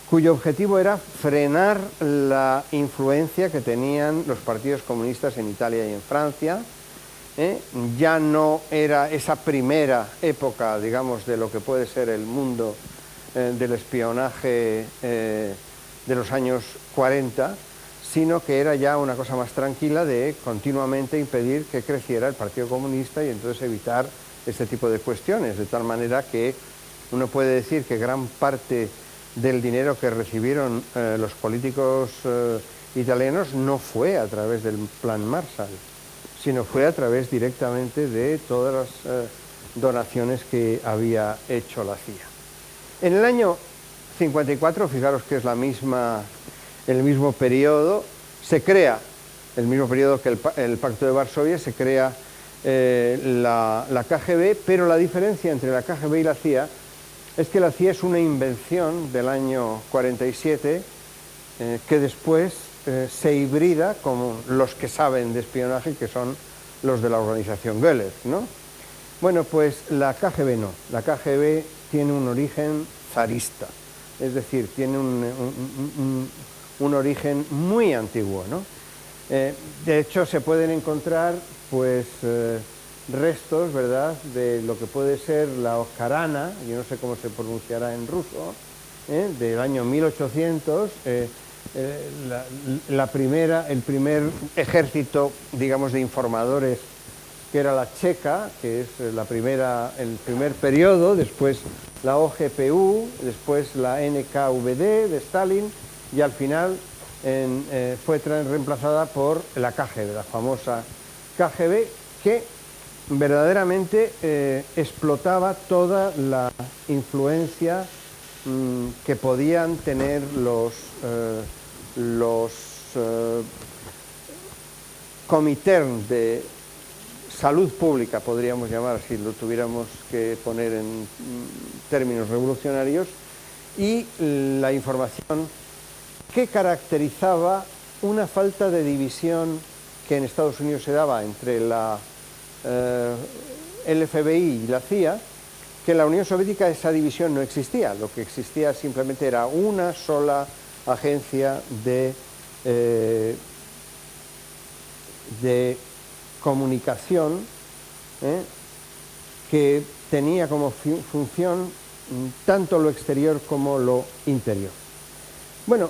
cuyo objetivo era frenar la influencia que tenían los partidos comunistas en Italia y en Francia. Ya no era esa primera época, digamos, de lo que puede ser el mundo del espionaje de los años 40, sino que era ya una cosa más tranquila de continuamente impedir que creciera el Partido Comunista y entonces evitar este tipo de cuestiones, de tal manera que uno puede decir que gran parte del dinero que recibieron los políticos italianos no fue a través del Plan Marshall, sino fue a través directamente de todas las donaciones que había hecho la CIA. En el año 54, fijaros que es el mismo periodo, se crea, el mismo periodo que el Pacto de Varsovia, se crea la KGB, pero la diferencia entre la KGB y la CIA es que la CIA es una invención del año 47 que después se hibrida con los que saben de espionaje, que son los de la organización Geller, ¿no? Bueno, pues la KGB no. La KGB tiene un origen zarista, es decir, tiene un origen muy antiguo, ¿no? De hecho, se pueden encontrar, pues, restos, ¿verdad?, de lo que puede ser la Oscarana, yo no sé cómo se pronunciará en ruso, del año 1800, el primer ejército, digamos, de informadores, que era la Checa, que es el primer periodo, después la OGPU, después la NKVD de Stalin, y al final fue reemplazada por la KGB, la famosa KGB, que verdaderamente explotaba toda la influencia que podían tener los comités de salud pública, podríamos llamar, si lo tuviéramos que poner en términos revolucionarios, y la información que caracterizaba una falta de división que en Estados Unidos se daba entre el FBI y la CIA, que en la Unión Soviética esa división no existía, lo que existía simplemente era una sola agencia de comunicación que tenía como función tanto lo exterior como lo interior. Bueno,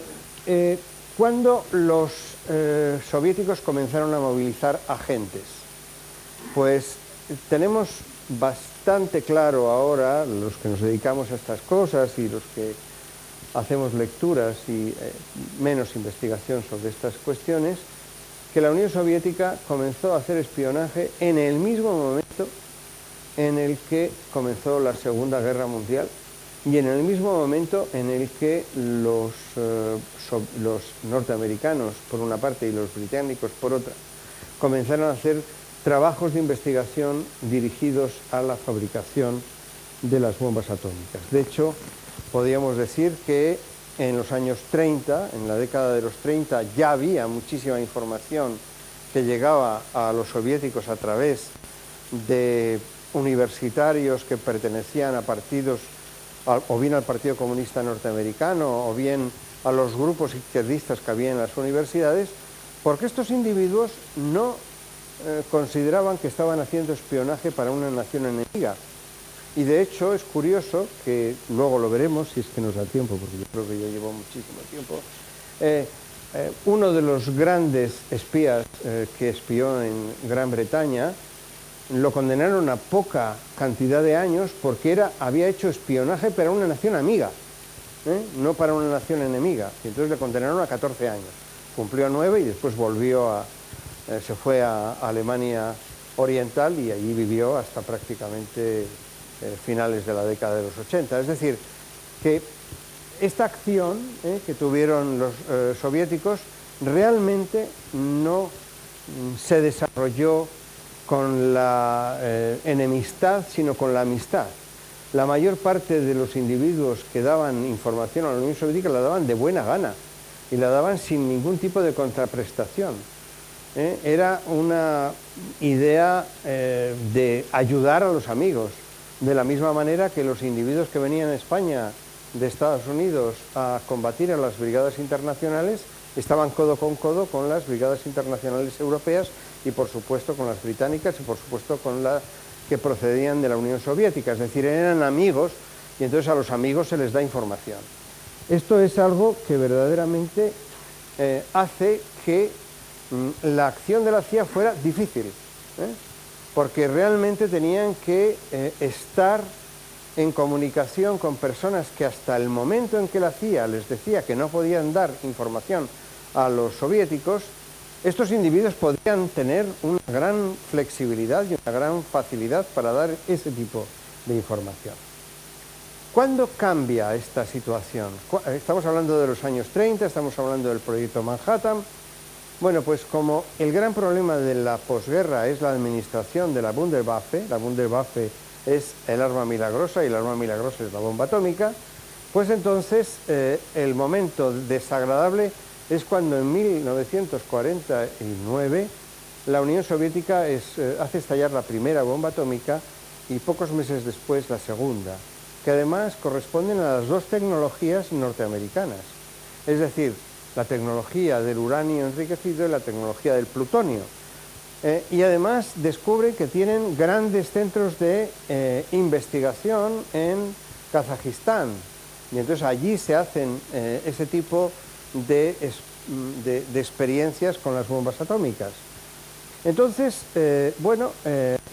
cuando los soviéticos comenzaron a movilizar agentes, pues tenemos bastante claro ahora, los que nos dedicamos a estas cosas y los que hacemos lecturas y menos investigación sobre estas cuestiones, que la Unión Soviética comenzó a hacer espionaje en el mismo momento en el que comenzó la Segunda Guerra Mundial y en el mismo momento en el que los norteamericanos por una parte y los británicos por otra comenzaron a hacer trabajos de investigación dirigidos a la fabricación de las bombas atómicas. De hecho, podríamos decir que en los años 30, en la década de los 30, ya había muchísima información que llegaba a los soviéticos a través de universitarios que pertenecían a partidos, o bien al Partido Comunista Norteamericano, o bien a los grupos izquierdistas que había en las universidades, porque estos individuos no consideraban que estaban haciendo espionaje para una nación enemiga. Y de hecho es curioso que, luego lo veremos, si es que nos da tiempo, porque yo creo que ya llevo muchísimo tiempo, uno de los grandes espías que espió en Gran Bretaña, lo condenaron a poca cantidad de años porque había hecho espionaje para una nación amiga, no para una nación enemiga. Y entonces le condenaron a 14 años. Cumplió 9 y después se fue a Alemania Oriental y allí vivió hasta prácticamente finales de la década de los 80. Es decir, que esta acción que tuvieron los soviéticos realmente no se desarrolló con la enemistad, sino con la amistad. La mayor parte de los individuos que daban información a la Unión Soviética la daban de buena gana y la daban sin ningún tipo de contraprestación. Era una idea de ayudar a los amigos, de la misma manera que los individuos que venían a España de Estados Unidos a combatir a las brigadas internacionales estaban codo con las brigadas internacionales europeas y por supuesto con las británicas y por supuesto con las que procedían de la Unión Soviética, es decir, eran amigos y entonces a los amigos se les da información. Esto es algo que verdaderamente hace que la acción de la CIA fuera difícil, porque realmente tenían que estar en comunicación con personas que hasta el momento en que la CIA les decía que no podían dar información a los soviéticos, estos individuos podían tener una gran flexibilidad y una gran facilidad para dar ese tipo de información. ¿Cuándo cambia esta situación? Estamos hablando de los años 30, estamos hablando del proyecto Manhattan. Bueno, pues como el gran problema de la posguerra es la administración de la Wunderwaffe es el arma milagrosa y el arma milagrosa es la bomba atómica, pues entonces el momento desagradable es cuando en 1949 la Unión Soviética hace estallar la primera bomba atómica y pocos meses después la segunda, que además corresponden a las dos tecnologías norteamericanas, es decir, la tecnología del uranio enriquecido y la tecnología del plutonio. Y además descubre que tienen grandes centros de investigación en Kazajistán. Y entonces allí se hacen ese tipo de experiencias con las bombas atómicas. Entonces,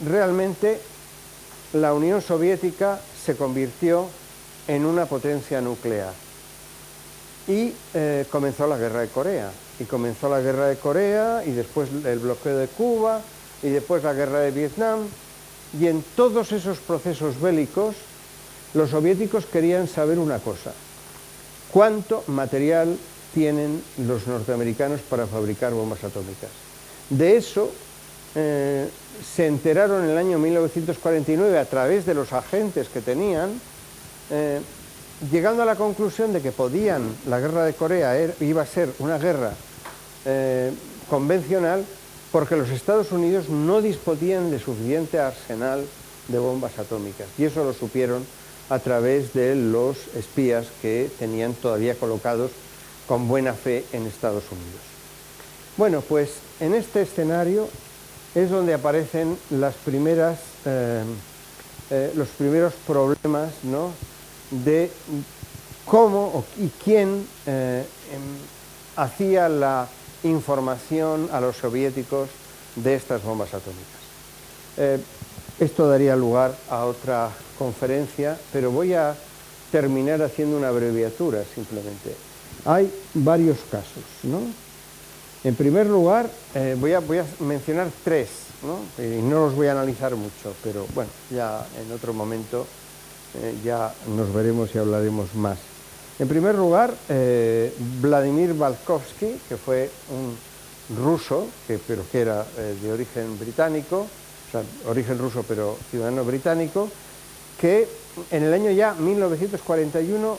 realmente la Unión Soviética se convirtió en una potencia nuclear. Y comenzó la guerra de Corea. Y comenzó la guerra de Corea y después el bloqueo de Cuba y después la guerra de Vietnam. Y en todos esos procesos bélicos los soviéticos querían saber una cosa: ¿cuánto material tienen los norteamericanos para fabricar bombas atómicas? De eso se enteraron en el año 1949 a través de los agentes que tenían, llegando a la conclusión de que la guerra de Corea iba a ser una guerra convencional porque los Estados Unidos no disponían de suficiente arsenal de bombas atómicas. Y eso lo supieron a través de los espías que tenían todavía colocados con buena fe en Estados Unidos. Bueno, pues en este escenario es donde aparecen los primeros problemas, ¿no?, de cómo y quién hacía la información a los soviéticos de estas bombas atómicas. Esto daría lugar a otra conferencia, pero voy a terminar haciendo una abreviatura simplemente. Hay varios casos, ¿no? En primer lugar, voy a mencionar tres, ¿no? Y no los voy a analizar mucho, pero bueno, ya en otro momento ya nos veremos y hablaremos más. En primer lugar, Vladimir Balkovsky, que fue un ruso, pero que era de origen británico, o sea, origen ruso pero ciudadano británico, que en el año ya 1941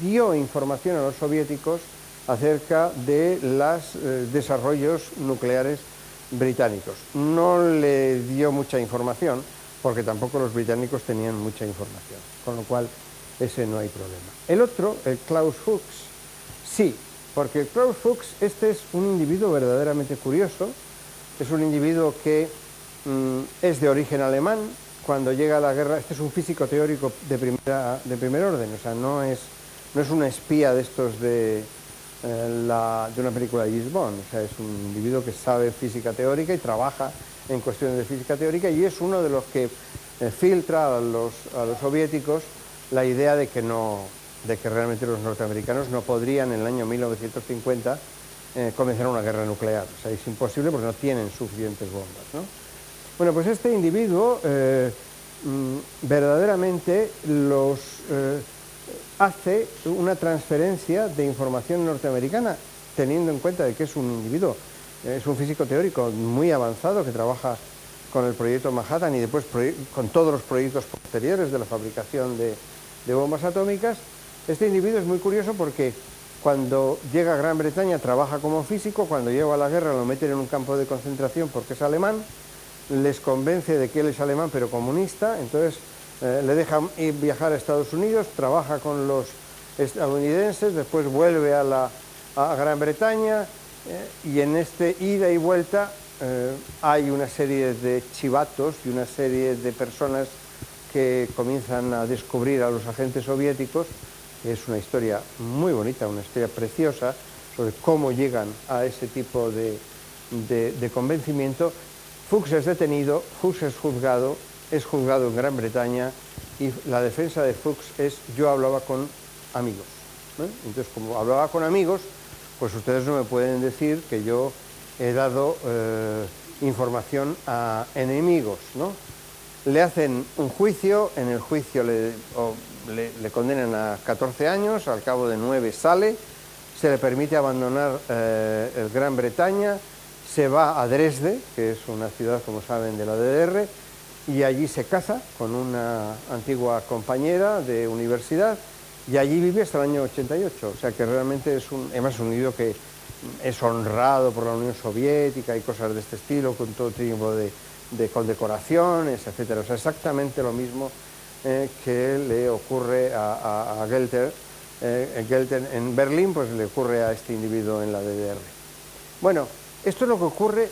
dio información a los soviéticos acerca de los desarrollos nucleares británicos. No le dio mucha información, porque tampoco los británicos tenían mucha información, con lo cual ese no hay problema. El otro, el Klaus Fuchs, sí, porque Klaus Fuchs, este es un individuo verdaderamente curioso, es un individuo que es de origen alemán. Cuando llega a la guerra, este es un físico teórico de primer orden, o sea, no es un espía de estos de una película de James Bond, o sea, es un individuo que sabe física teórica y trabaja en cuestiones de física teórica, y es uno de los que filtra a los soviéticos la idea de que realmente los norteamericanos no podrían en el año 1950 comenzar una guerra nuclear. O sea, es imposible porque no tienen suficientes bombas, ¿no? Bueno, pues este individuo verdaderamente hace una transferencia de información norteamericana, teniendo en cuenta de que es un individuo, es un físico teórico muy avanzado que trabaja con el proyecto Manhattan y después con todos los proyectos posteriores de la fabricación de bombas atómicas. Este individuo es muy curioso porque cuando llega a Gran Bretaña trabaja como físico, cuando llega a la guerra lo meten en un campo de concentración porque es alemán, les convence de que él es alemán pero comunista, entonces le dejan viajar a Estados Unidos, trabaja con los estadounidenses, después vuelve a Gran Bretaña y en este ida y vuelta hay una serie de chivatos y una serie de personas que comienzan a descubrir a los agentes soviéticos. Es una historia muy bonita, una historia preciosa sobre cómo llegan a ese tipo de convencimiento. Fuchs es detenido, Fuchs es juzgado en Gran Bretaña y la defensa de Fuchs es: yo hablaba con amigos, ¿no? Entonces, como hablaba con amigos, pues ustedes no me pueden decir que yo he dado información a enemigos, ¿no? Le hacen un juicio, en el juicio le condenan a 14 años, al cabo de 9 sale, se le permite abandonar el Gran Bretaña, se va a Dresde, que es una ciudad, como saben, de la DDR, y allí se casa con una antigua compañera de universidad, y allí vive hasta el año 88, o sea que realmente es además un individuo que es honrado por la Unión Soviética y cosas de este estilo, con todo tipo de condecoraciones, etcétera. O sea, exactamente lo mismo que le ocurre a Gelter. Gelter en Berlín, pues le ocurre a este individuo en la DDR. Bueno, esto es lo que ocurre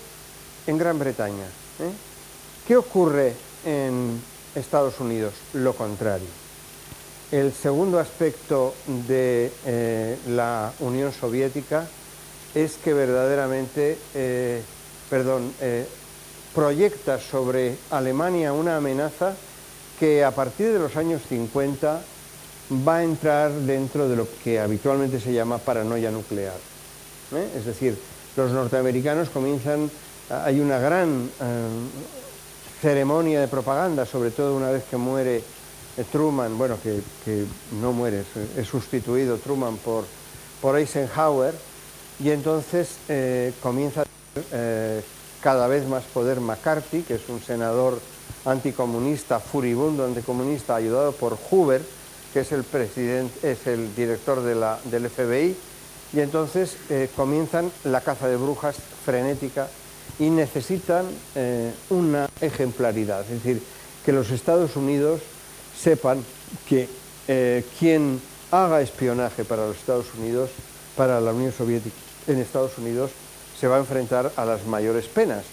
en Gran Bretaña. ¿Qué ocurre en Estados Unidos? Lo contrario. El segundo aspecto de la Unión Soviética es que verdaderamente, proyecta sobre Alemania una amenaza que a partir de los años 50 va a entrar dentro de lo que habitualmente se llama paranoia nuclear. Es decir, los norteamericanos hay una gran ceremonia de propaganda, sobre todo una vez que muere Truman, bueno, que no muere, es sustituido Truman por Eisenhower, y entonces comienza a tener cada vez más poder McCarthy, que es un senador anticomunista, furibundo anticomunista, ayudado por Hoover, que es el director del FBI, y entonces comienzan la caza de brujas frenética y necesitan una ejemplaridad, es decir, que los Estados Unidos sepan que quien haga espionaje para los Estados Unidos, para la Unión Soviética en Estados Unidos, se va a enfrentar a las mayores penas.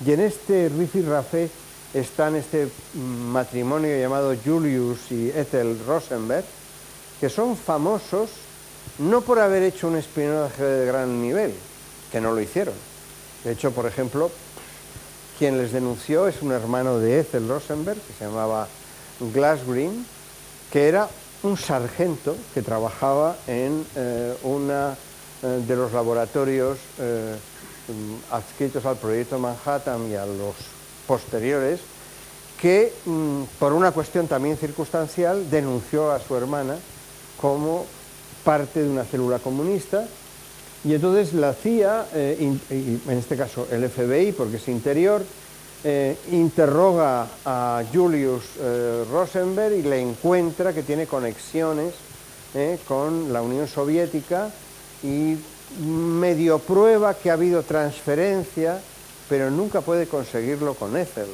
Y en este rifirrafe están este matrimonio llamado Julius y Ethel Rosenberg, que son famosos no por haber hecho un espionaje de gran nivel, que no lo hicieron. De hecho, por ejemplo, quien les denunció es un hermano de Ethel Rosenberg, que se llamaba Glass Green, que era un sargento que trabajaba en una de los laboratorios adscritos al proyecto Manhattan y a los posteriores, que por una cuestión también circunstancial denunció a su hermana como parte de una célula comunista, y entonces la CIA, y en este caso el FBI, porque es interior, interroga a Julius Rosenberg y le encuentra que tiene conexiones con la Unión Soviética, y medio prueba que ha habido transferencia, pero nunca puede conseguirlo con Ethel.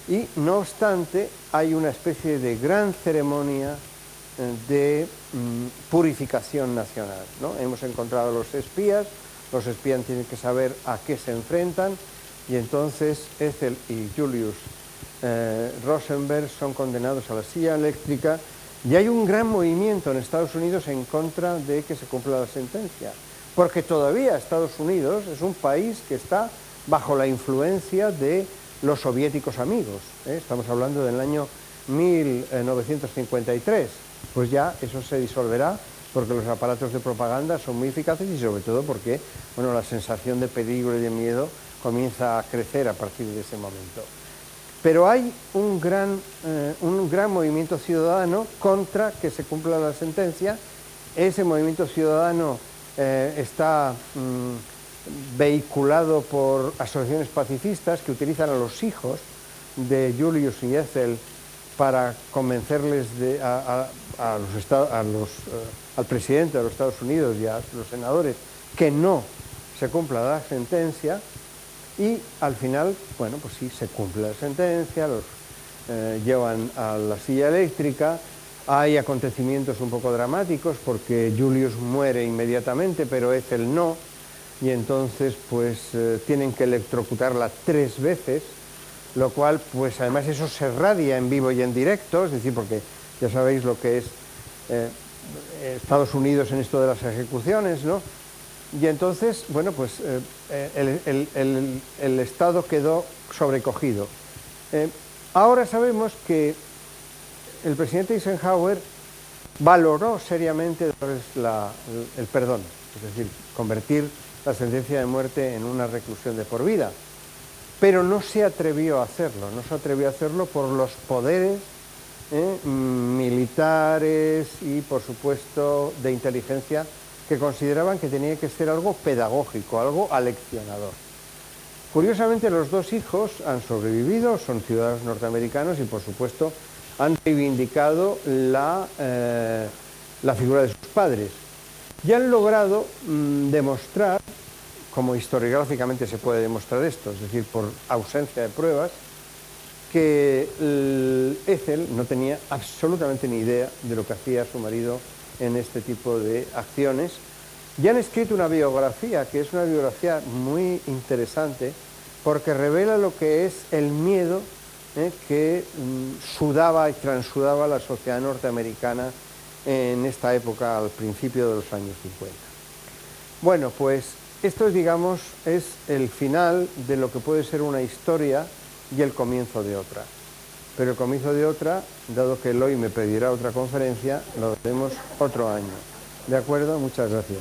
Y no obstante, hay una especie de gran ceremonia de purificación nacional, ¿no? Hemos encontrado a los espías tienen que saber a qué se enfrentan, y entonces Ethel y Julius Rosenberg son condenados a la silla eléctrica, y hay un gran movimiento en Estados Unidos en contra de que se cumpla la sentencia, porque todavía Estados Unidos es un país que está bajo la influencia de los soviéticos amigos, estamos hablando del año 1953, pues ya eso se disolverá, porque los aparatos de propaganda son muy eficaces, y sobre todo porque, bueno, la sensación de peligro y de miedo comienza a crecer a partir de ese momento. Pero hay un gran movimiento ciudadano contra que se cumpla la sentencia. Ese movimiento ciudadano está vehiculado por asociaciones pacifistas que utilizan a los hijos de Julius y Ethel para convencerles al presidente de los Estados Unidos y a los senadores que no se cumpla la sentencia, y al final, bueno, pues sí, se cumple la sentencia, los llevan a la silla eléctrica. Hay acontecimientos un poco dramáticos porque Julius muere inmediatamente, pero Ethel no, y entonces pues tienen que electrocutarla 3 veces, lo cual, pues además eso se radia en vivo y en directo, es decir, porque ya sabéis lo que es Estados Unidos en esto de las ejecuciones, ¿no? Y entonces, bueno, pues el Estado quedó sobrecogido. Ahora sabemos que el presidente Eisenhower valoró seriamente el perdón, es decir, convertir la sentencia de muerte en una reclusión de por vida, pero no se atrevió a hacerlo, por los poderes militares y, por supuesto, de inteligencia, que consideraban que tenía que ser algo pedagógico, algo aleccionador. Curiosamente, los 2 hijos han sobrevivido, son ciudadanos norteamericanos y, por supuesto, han reivindicado la figura de sus padres. Y han logrado demostrar, como historiográficamente se puede demostrar esto, es decir, por ausencia de pruebas, que Ethel no tenía absolutamente ni idea de lo que hacía su marido en este tipo de acciones, y han escrito una biografía, que es una biografía muy interesante, porque revela lo que es el miedo que sudaba y transudaba la sociedad norteamericana en esta época, al principio de los años 50. Bueno, pues esto, digamos, es el final de lo que puede ser una historia y el comienzo de otra. Pero el comienzo de otra, dado que Eloy me pedirá otra conferencia, lo haremos otro año. ¿De acuerdo? Muchas gracias.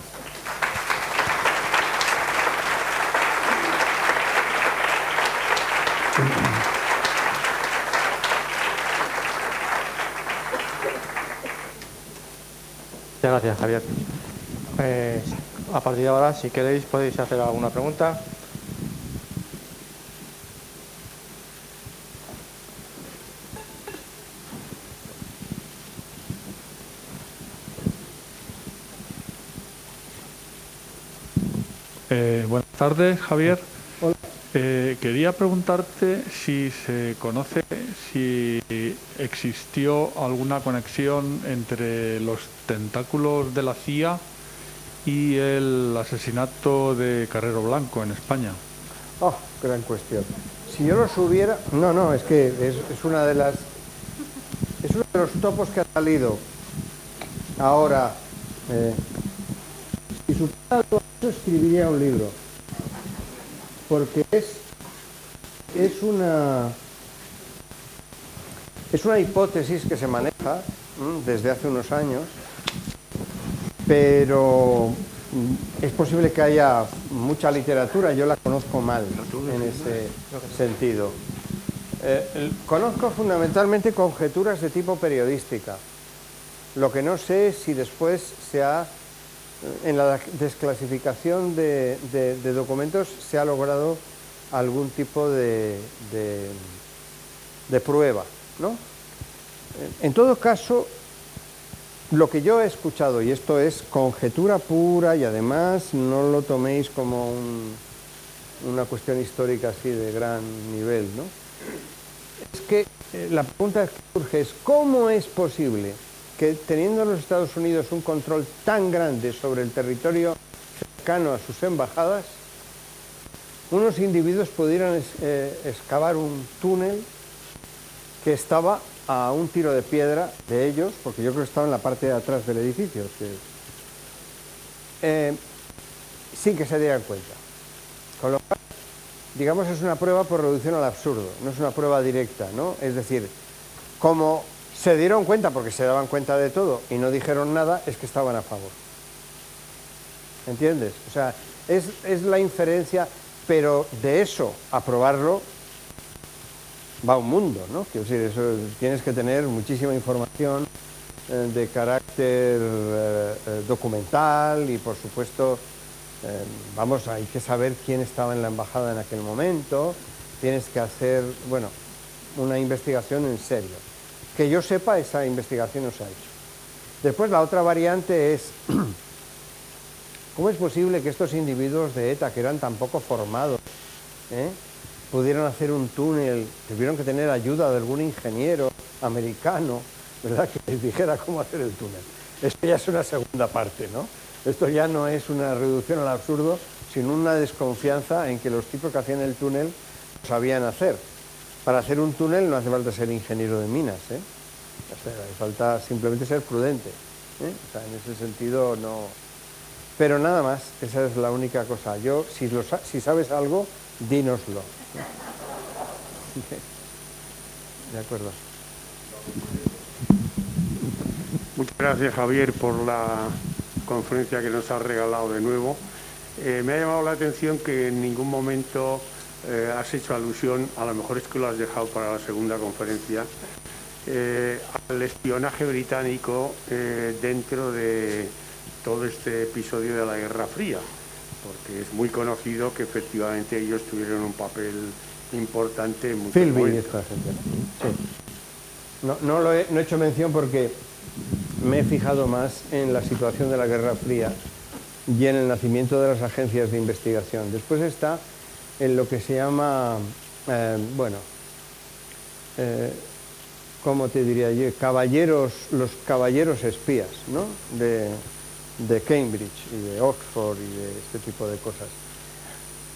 Muchas gracias, Javier. A partir de ahora, si queréis, podéis hacer alguna pregunta. Buenas tardes, Javier. Hola. Quería preguntarte si se conoce si existió alguna conexión entre los tentáculos de la CIA y el asesinato de Carrero Blanco en España. Oh, gran cuestión. Si yo los hubiera... No, es que es una de las... Es uno de los topos que ha salido ahora. Si supiera algo, escribiría un libro, porque es una hipótesis que se maneja desde hace unos años, pero es posible que haya mucha literatura, yo la conozco mal en ese sentido. Conozco fundamentalmente conjeturas de tipo periodística. Lo que no sé es si después en la desclasificación de documentos se ha logrado algún tipo de prueba, ¿no? En todo caso, lo que yo he escuchado, y esto es conjetura pura y además no lo toméis como una cuestión histórica así de gran nivel, ¿no? Es que la pregunta que surge es ¿cómo es posible que teniendo los Estados Unidos un control tan grande sobre el territorio cercano a sus embajadas, unos individuos pudieran excavar un túnel que estaba a un tiro de piedra de ellos, porque yo creo que estaba en la parte de atrás del edificio, sin que se dieran cuenta? Con lo cual, digamos, es una prueba por reducción al absurdo, no es una prueba directa, ¿no? Es decir, como se dieron cuenta, porque se daban cuenta de todo y no dijeron nada, es que estaban a favor. ¿Entiendes? O sea, es la inferencia, pero de eso a probarlo va un mundo, ¿no? Quiero decir, eso, tienes que tener muchísima información de carácter documental y, por supuesto, vamos, hay que saber quién estaba en la embajada en aquel momento, tienes que hacer, bueno, una investigación en serio. Que yo sepa, esa investigación no se ha hecho. Después, la otra variante es, ¿cómo es posible que estos individuos de ETA, que eran tan poco formados, pudieran hacer un túnel? Tuvieron que tener ayuda de algún ingeniero americano, ¿verdad?, que les dijera cómo hacer el túnel. Esto ya es una segunda parte, ¿no? Esto ya no es una reducción al absurdo, sino una desconfianza en que los tipos que hacían el túnel lo sabían hacer. Para hacer un túnel no hace falta ser ingeniero de minas, ¿eh? O sea, hace falta simplemente ser prudente, ¿eh? O sea, en ese sentido no... Pero nada más, esa es la única cosa. Yo, si sabes algo, dínoslo. De acuerdo. Muchas gracias, Javier, por la conferencia que nos has regalado de nuevo. Me ha llamado la atención que en ningún momento has hecho alusión, a lo mejor es que lo has dejado para la segunda conferencia, al espionaje británico dentro de todo este episodio de la Guerra Fría, porque es muy conocido que efectivamente ellos tuvieron un papel importante en muchos momentos. Sí. No he hecho mención porque me he fijado más en la situación de la Guerra Fría y en el nacimiento de las agencias de investigación. Después está en lo que se llama, ¿cómo te diría yo? Los caballeros espías, ¿no? De Cambridge y de Oxford y de este tipo de cosas.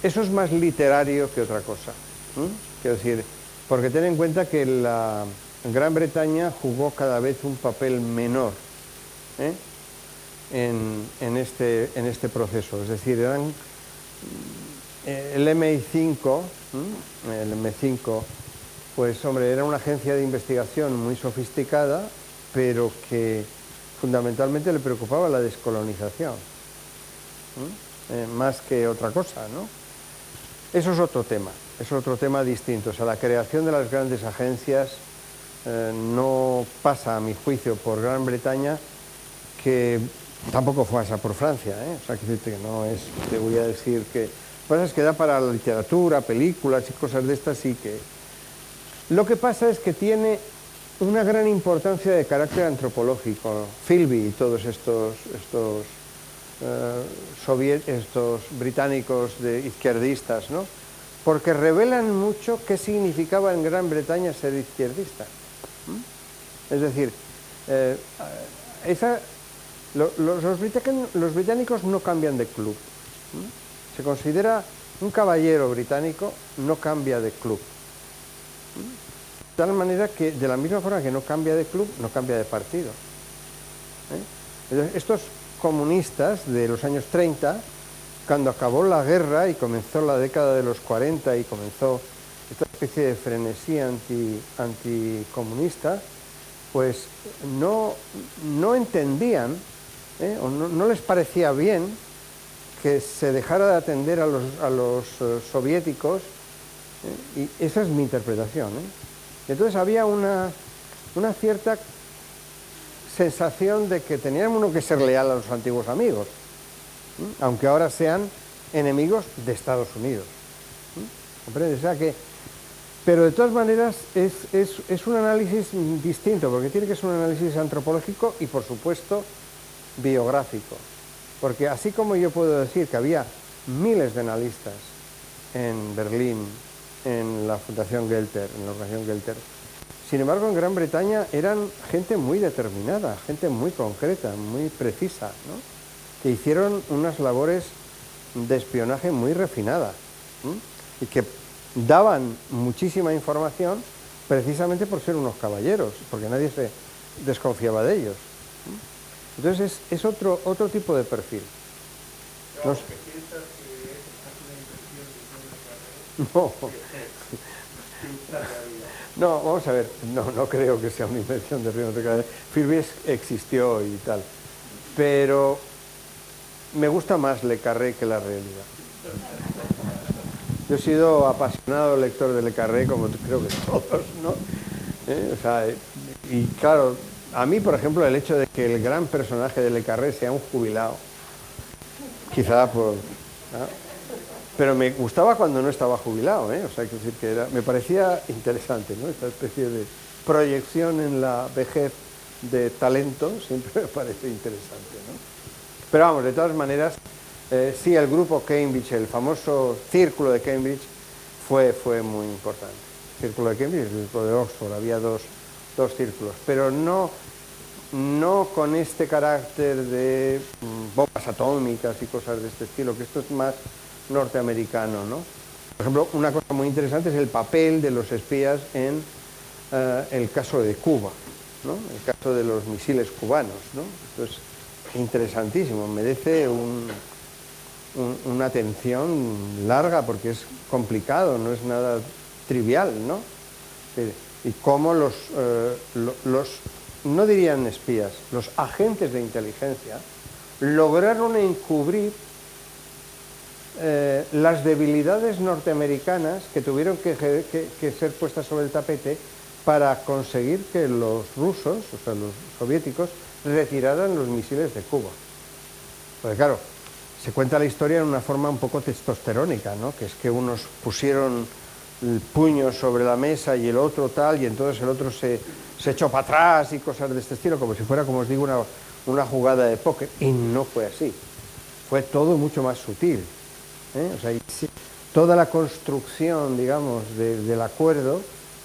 Eso es más literario que otra cosa. Quiero decir, porque ten en cuenta que la Gran Bretaña jugó cada vez un papel menor en este proceso. Es decir, eran el MI5, pues hombre, era una agencia de investigación muy sofisticada, pero que fundamentalmente le preocupaba la descolonización, más que otra cosa, ¿no? Eso es otro tema distinto. O sea, la creación de las grandes agencias no pasa, a mi juicio, por Gran Bretaña, que tampoco pasa por Francia, O sea, que no es, te voy a decir que... Lo que pasa es que da para la literatura, películas y cosas de estas, sí que... Lo que pasa es que tiene una gran importancia de carácter antropológico. Philby y todos estos británicos izquierdistas, ¿no? Porque revelan mucho qué significaba en Gran Bretaña ser izquierdista. Es decir, los británicos no cambian de club. Se considera un caballero británico, no cambia de club. De tal manera que, de la misma forma que no cambia de club, no cambia de partido. Entonces, estos comunistas de los años 30, cuando acabó la guerra y comenzó la década de los 40 y comenzó esta especie de frenesí anticomunista, pues no entendían, o no les parecía bien que se dejara de atender a los soviéticos Y esa es mi interpretación, Entonces había una cierta sensación de que tenía uno que ser leal a los antiguos amigos, aunque ahora sean enemigos de Estados Unidos. ¿Comprendes? O sea que, pero de todas maneras es un análisis distinto, porque tiene que ser un análisis antropológico y, por supuesto, biográfico. Porque así como yo puedo decir que había miles de analistas en Berlín, en la Fundación Gelter, en la Organización Gelter, sin embargo en Gran Bretaña eran gente muy determinada, gente muy concreta, muy precisa, ¿no? Que hicieron unas labores de espionaje muy refinadas, y que daban muchísima información precisamente por ser unos caballeros, porque nadie se desconfiaba de ellos. Entonces es otro tipo de perfil. No, no, vamos a ver, no creo que sea una invención de Río de Carrera. Firby existió y tal, pero me gusta más Le Carré que la realidad. Yo he sido apasionado lector de Le Carré, como creo que todos, ¿no? O sea, y claro, a mí, por ejemplo, el hecho de que el gran personaje de Le Carré sea un jubilado, quizá por... ¿no? Pero me gustaba cuando no estaba jubilado, O sea, quiero decir que me parecía interesante, ¿no? Esta especie de proyección en la vejez de talento siempre me parece interesante, ¿no? Pero vamos, de todas maneras, sí, el grupo Cambridge, el famoso círculo de Cambridge, fue muy importante. El círculo de Cambridge y el círculo de Oxford, había dos círculos, pero no con este carácter de bombas atómicas y cosas de este estilo, que esto es más norteamericano, ¿no? Por ejemplo, una cosa muy interesante es el papel de los espías en el caso de Cuba, ¿no? El caso de los misiles cubanos, ¿no? Esto es interesantísimo, merece una atención larga porque es complicado, no es nada trivial, ¿no? Y cómo los no dirían espías, los agentes de inteligencia lograron encubrir las debilidades norteamericanas que tuvieron que ser puestas sobre el tapete para conseguir que los rusos, o sea, los soviéticos, retiraran los misiles de Cuba. Porque claro, se cuenta la historia en una forma un poco testosterónica, ¿no? Que es que unos pusieron el puño sobre la mesa y el otro tal, y entonces el otro se echó para atrás y cosas de este estilo, como si fuera, como os digo, una jugada de póker. Y no fue así. Fue todo mucho más sutil. O sea, toda la construcción, digamos, del acuerdo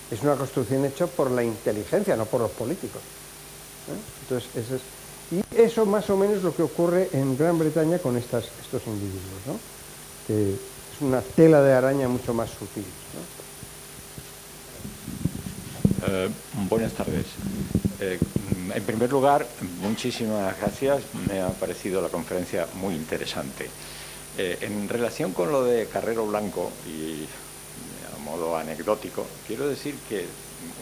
es una construcción hecha por la inteligencia, no por los políticos. Entonces, y eso más o menos es lo que ocurre en Gran Bretaña con estos individuos, ¿no? Que es una tela de araña mucho más sutil, ¿no? Buenas tardes. En primer lugar, muchísimas gracias. Me ha parecido la conferencia muy interesante. En relación con lo de Carrero Blanco, y a modo anecdótico, quiero decir que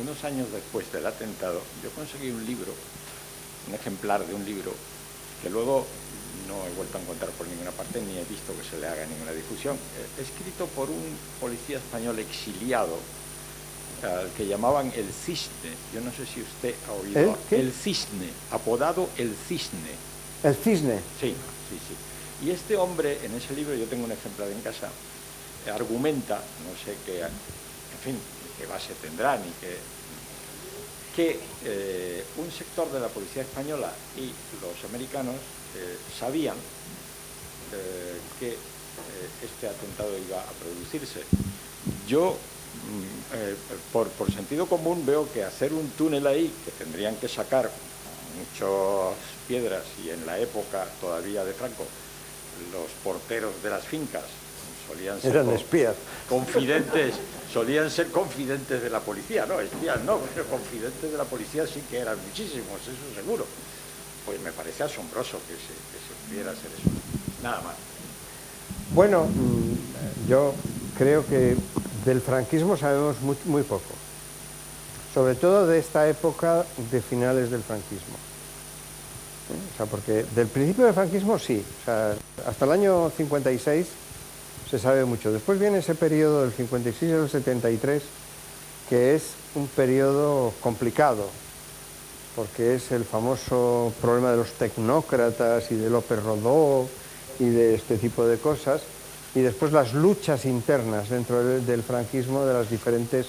unos años después del atentado yo conseguí un libro, un ejemplar de un libro, que luego no he vuelto a encontrar por ninguna parte ni he visto que se le haga ninguna difusión, escrito por un policía español exiliado, al que llamaban el Cisne. Yo no sé si usted ha oído. El Cisne, apodado el Cisne. ¿El Cisne? Sí. Y este hombre, en ese libro, yo tengo un ejemplar en casa, argumenta, no sé qué, en fin, qué base tendrá, ni que un sector de la policía española y los americanos sabían que este atentado iba a producirse. Yo, por sentido común, veo que hacer un túnel ahí, que tendrían que sacar muchas piedras, y en la época todavía de Franco, los porteros de las fincas solían ser espías. Confidentes, solían ser confidentes de la policía, no, espías no, pero confidentes de la policía sí que eran muchísimos, eso seguro. Pues me parece asombroso que se pudiera hacer eso. Nada más. Bueno, yo creo que del franquismo sabemos muy poco, sobre todo de esta época de finales del franquismo. O sea, porque del principio del franquismo sí, o sea, hasta el año 56 se se sabe mucho. Después viene ese periodo del 56 al 73, que es un periodo complicado, porque es el famoso problema de los tecnócratas y de López Rodó y de este tipo de cosas, y después las luchas internas dentro del franquismo de las diferentes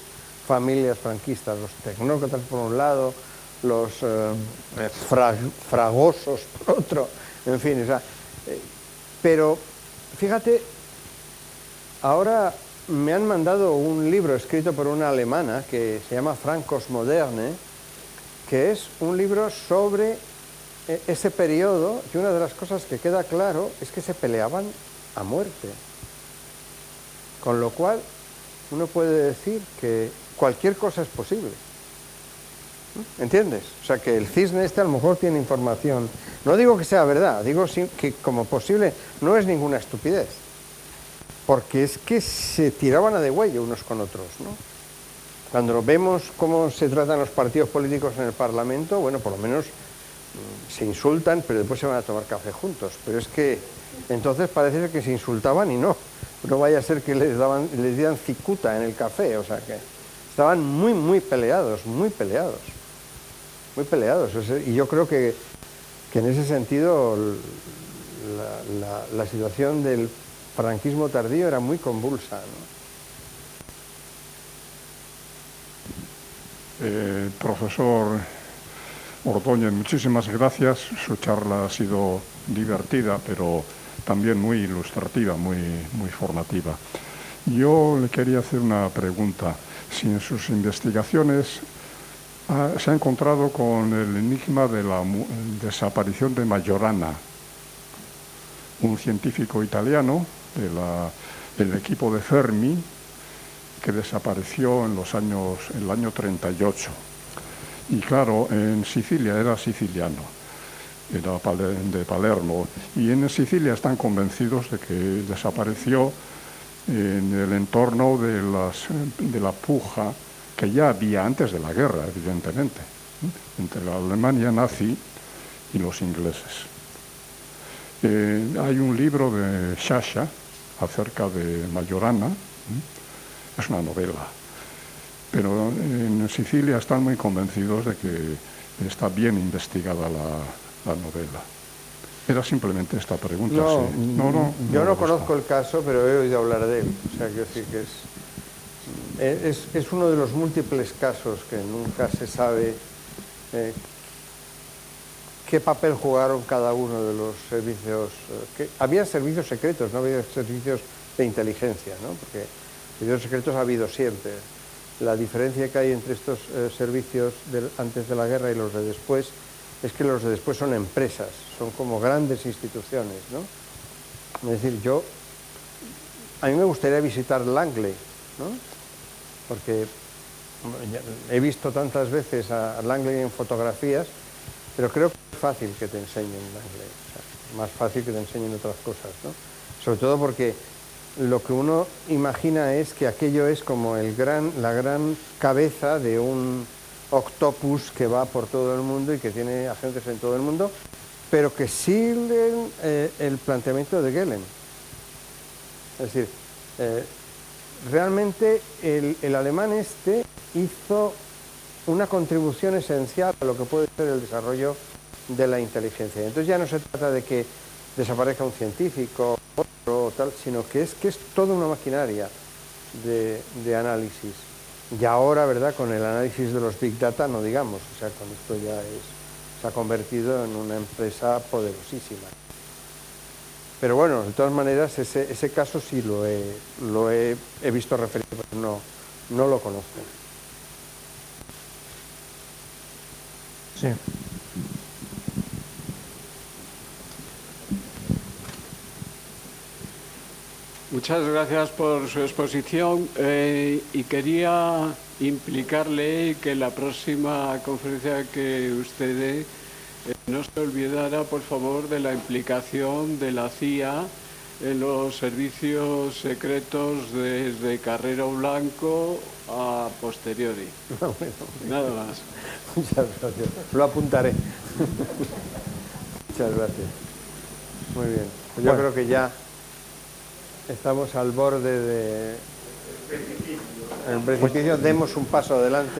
familias franquistas, los tecnócratas por un lado, los fragosos por otro, en fin, o sea, pero fíjate, ahora me han mandado un libro escrito por una alemana que se llama Francos Moderne, que es un libro sobre ese periodo, y una de las cosas que queda claro es que se peleaban a muerte. Con lo cual, uno puede decir que cualquier cosa es posible. ¿Entiendes? O sea, que el cisne este a lo mejor tiene información. No digo que sea verdad, digo que como posible no es ninguna estupidez. Porque es que se tiraban a degüello unos con otros, ¿no? Cuando vemos cómo se tratan los partidos políticos en el Parlamento, bueno, por lo menos se insultan, pero después se van a tomar café juntos. Pero es que entonces parece que se insultaban y no vaya a ser que les dieran cicuta en el café, o sea que estaban muy peleados, muy peleados. Y yo creo que en ese sentido la situación del franquismo tardío era muy convulsa, ¿no? Profesor Ordóñez, muchísimas gracias. Su charla ha sido divertida, pero también muy ilustrativa, muy formativa. Yo le quería hacer una pregunta. Si en sus investigaciones se ha encontrado con el enigma de la desaparición de Majorana, un científico italiano del equipo de Fermi, que desapareció en el año 38. Y claro, en Sicilia, era siciliano, era de Palermo, y en Sicilia están convencidos de que desapareció en el entorno de la puja que ya había antes de la guerra, evidentemente, entre la Alemania nazi y los ingleses. Hay un libro de Sciascia acerca de Majorana, es una novela, pero en Sicilia están muy convencidos de que está bien investigada la novela. Era simplemente esta pregunta. No, sí. Yo no conozco el caso, pero he oído hablar de él. O sea, quiero decir que es uno de los múltiples casos que nunca se sabe qué papel jugaron cada uno de los servicios. Había servicios secretos, no había servicios de inteligencia, ¿no? Porque servicios secretos ha habido siempre. La diferencia que hay entre estos servicios antes de la guerra y los de después es que los de después son empresas, son como grandes instituciones, ¿no? Es decir, a mí me gustaría visitar Langley, ¿no? Porque he visto tantas veces a Langley en fotografías, pero creo que es fácil que te enseñen Langley, o sea, más fácil que te enseñen otras cosas, ¿no? Sobre todo porque lo que uno imagina es que aquello es como la gran cabeza de un octopus que va por todo el mundo y que tiene agentes en todo el mundo, pero que siguen el planteamiento de Gehlen. Es decir, realmente el alemán este hizo una contribución esencial a lo que puede ser el desarrollo de la inteligencia. Entonces ya no se trata de que desaparezca un científico o tal, sino que es toda una maquinaria de análisis. Y ahora, ¿verdad?, con el análisis de los Big Data, no digamos, o sea, con esto ya se ha convertido en una empresa poderosísima. Pero bueno, de todas maneras, ese caso sí lo he visto referido, pero no lo conozco. Sí. Muchas gracias por su exposición y quería implicarle que la próxima conferencia que usted dé no se olvidara, por favor, de la implicación de la CIA en los servicios secretos desde Carrero Blanco a posteriori. Bueno, nada más. Muchas gracias. Lo apuntaré. Muchas gracias. Muy bien. Pues yo creo que ya Estamos al borde del precipicio. Demos un paso adelante.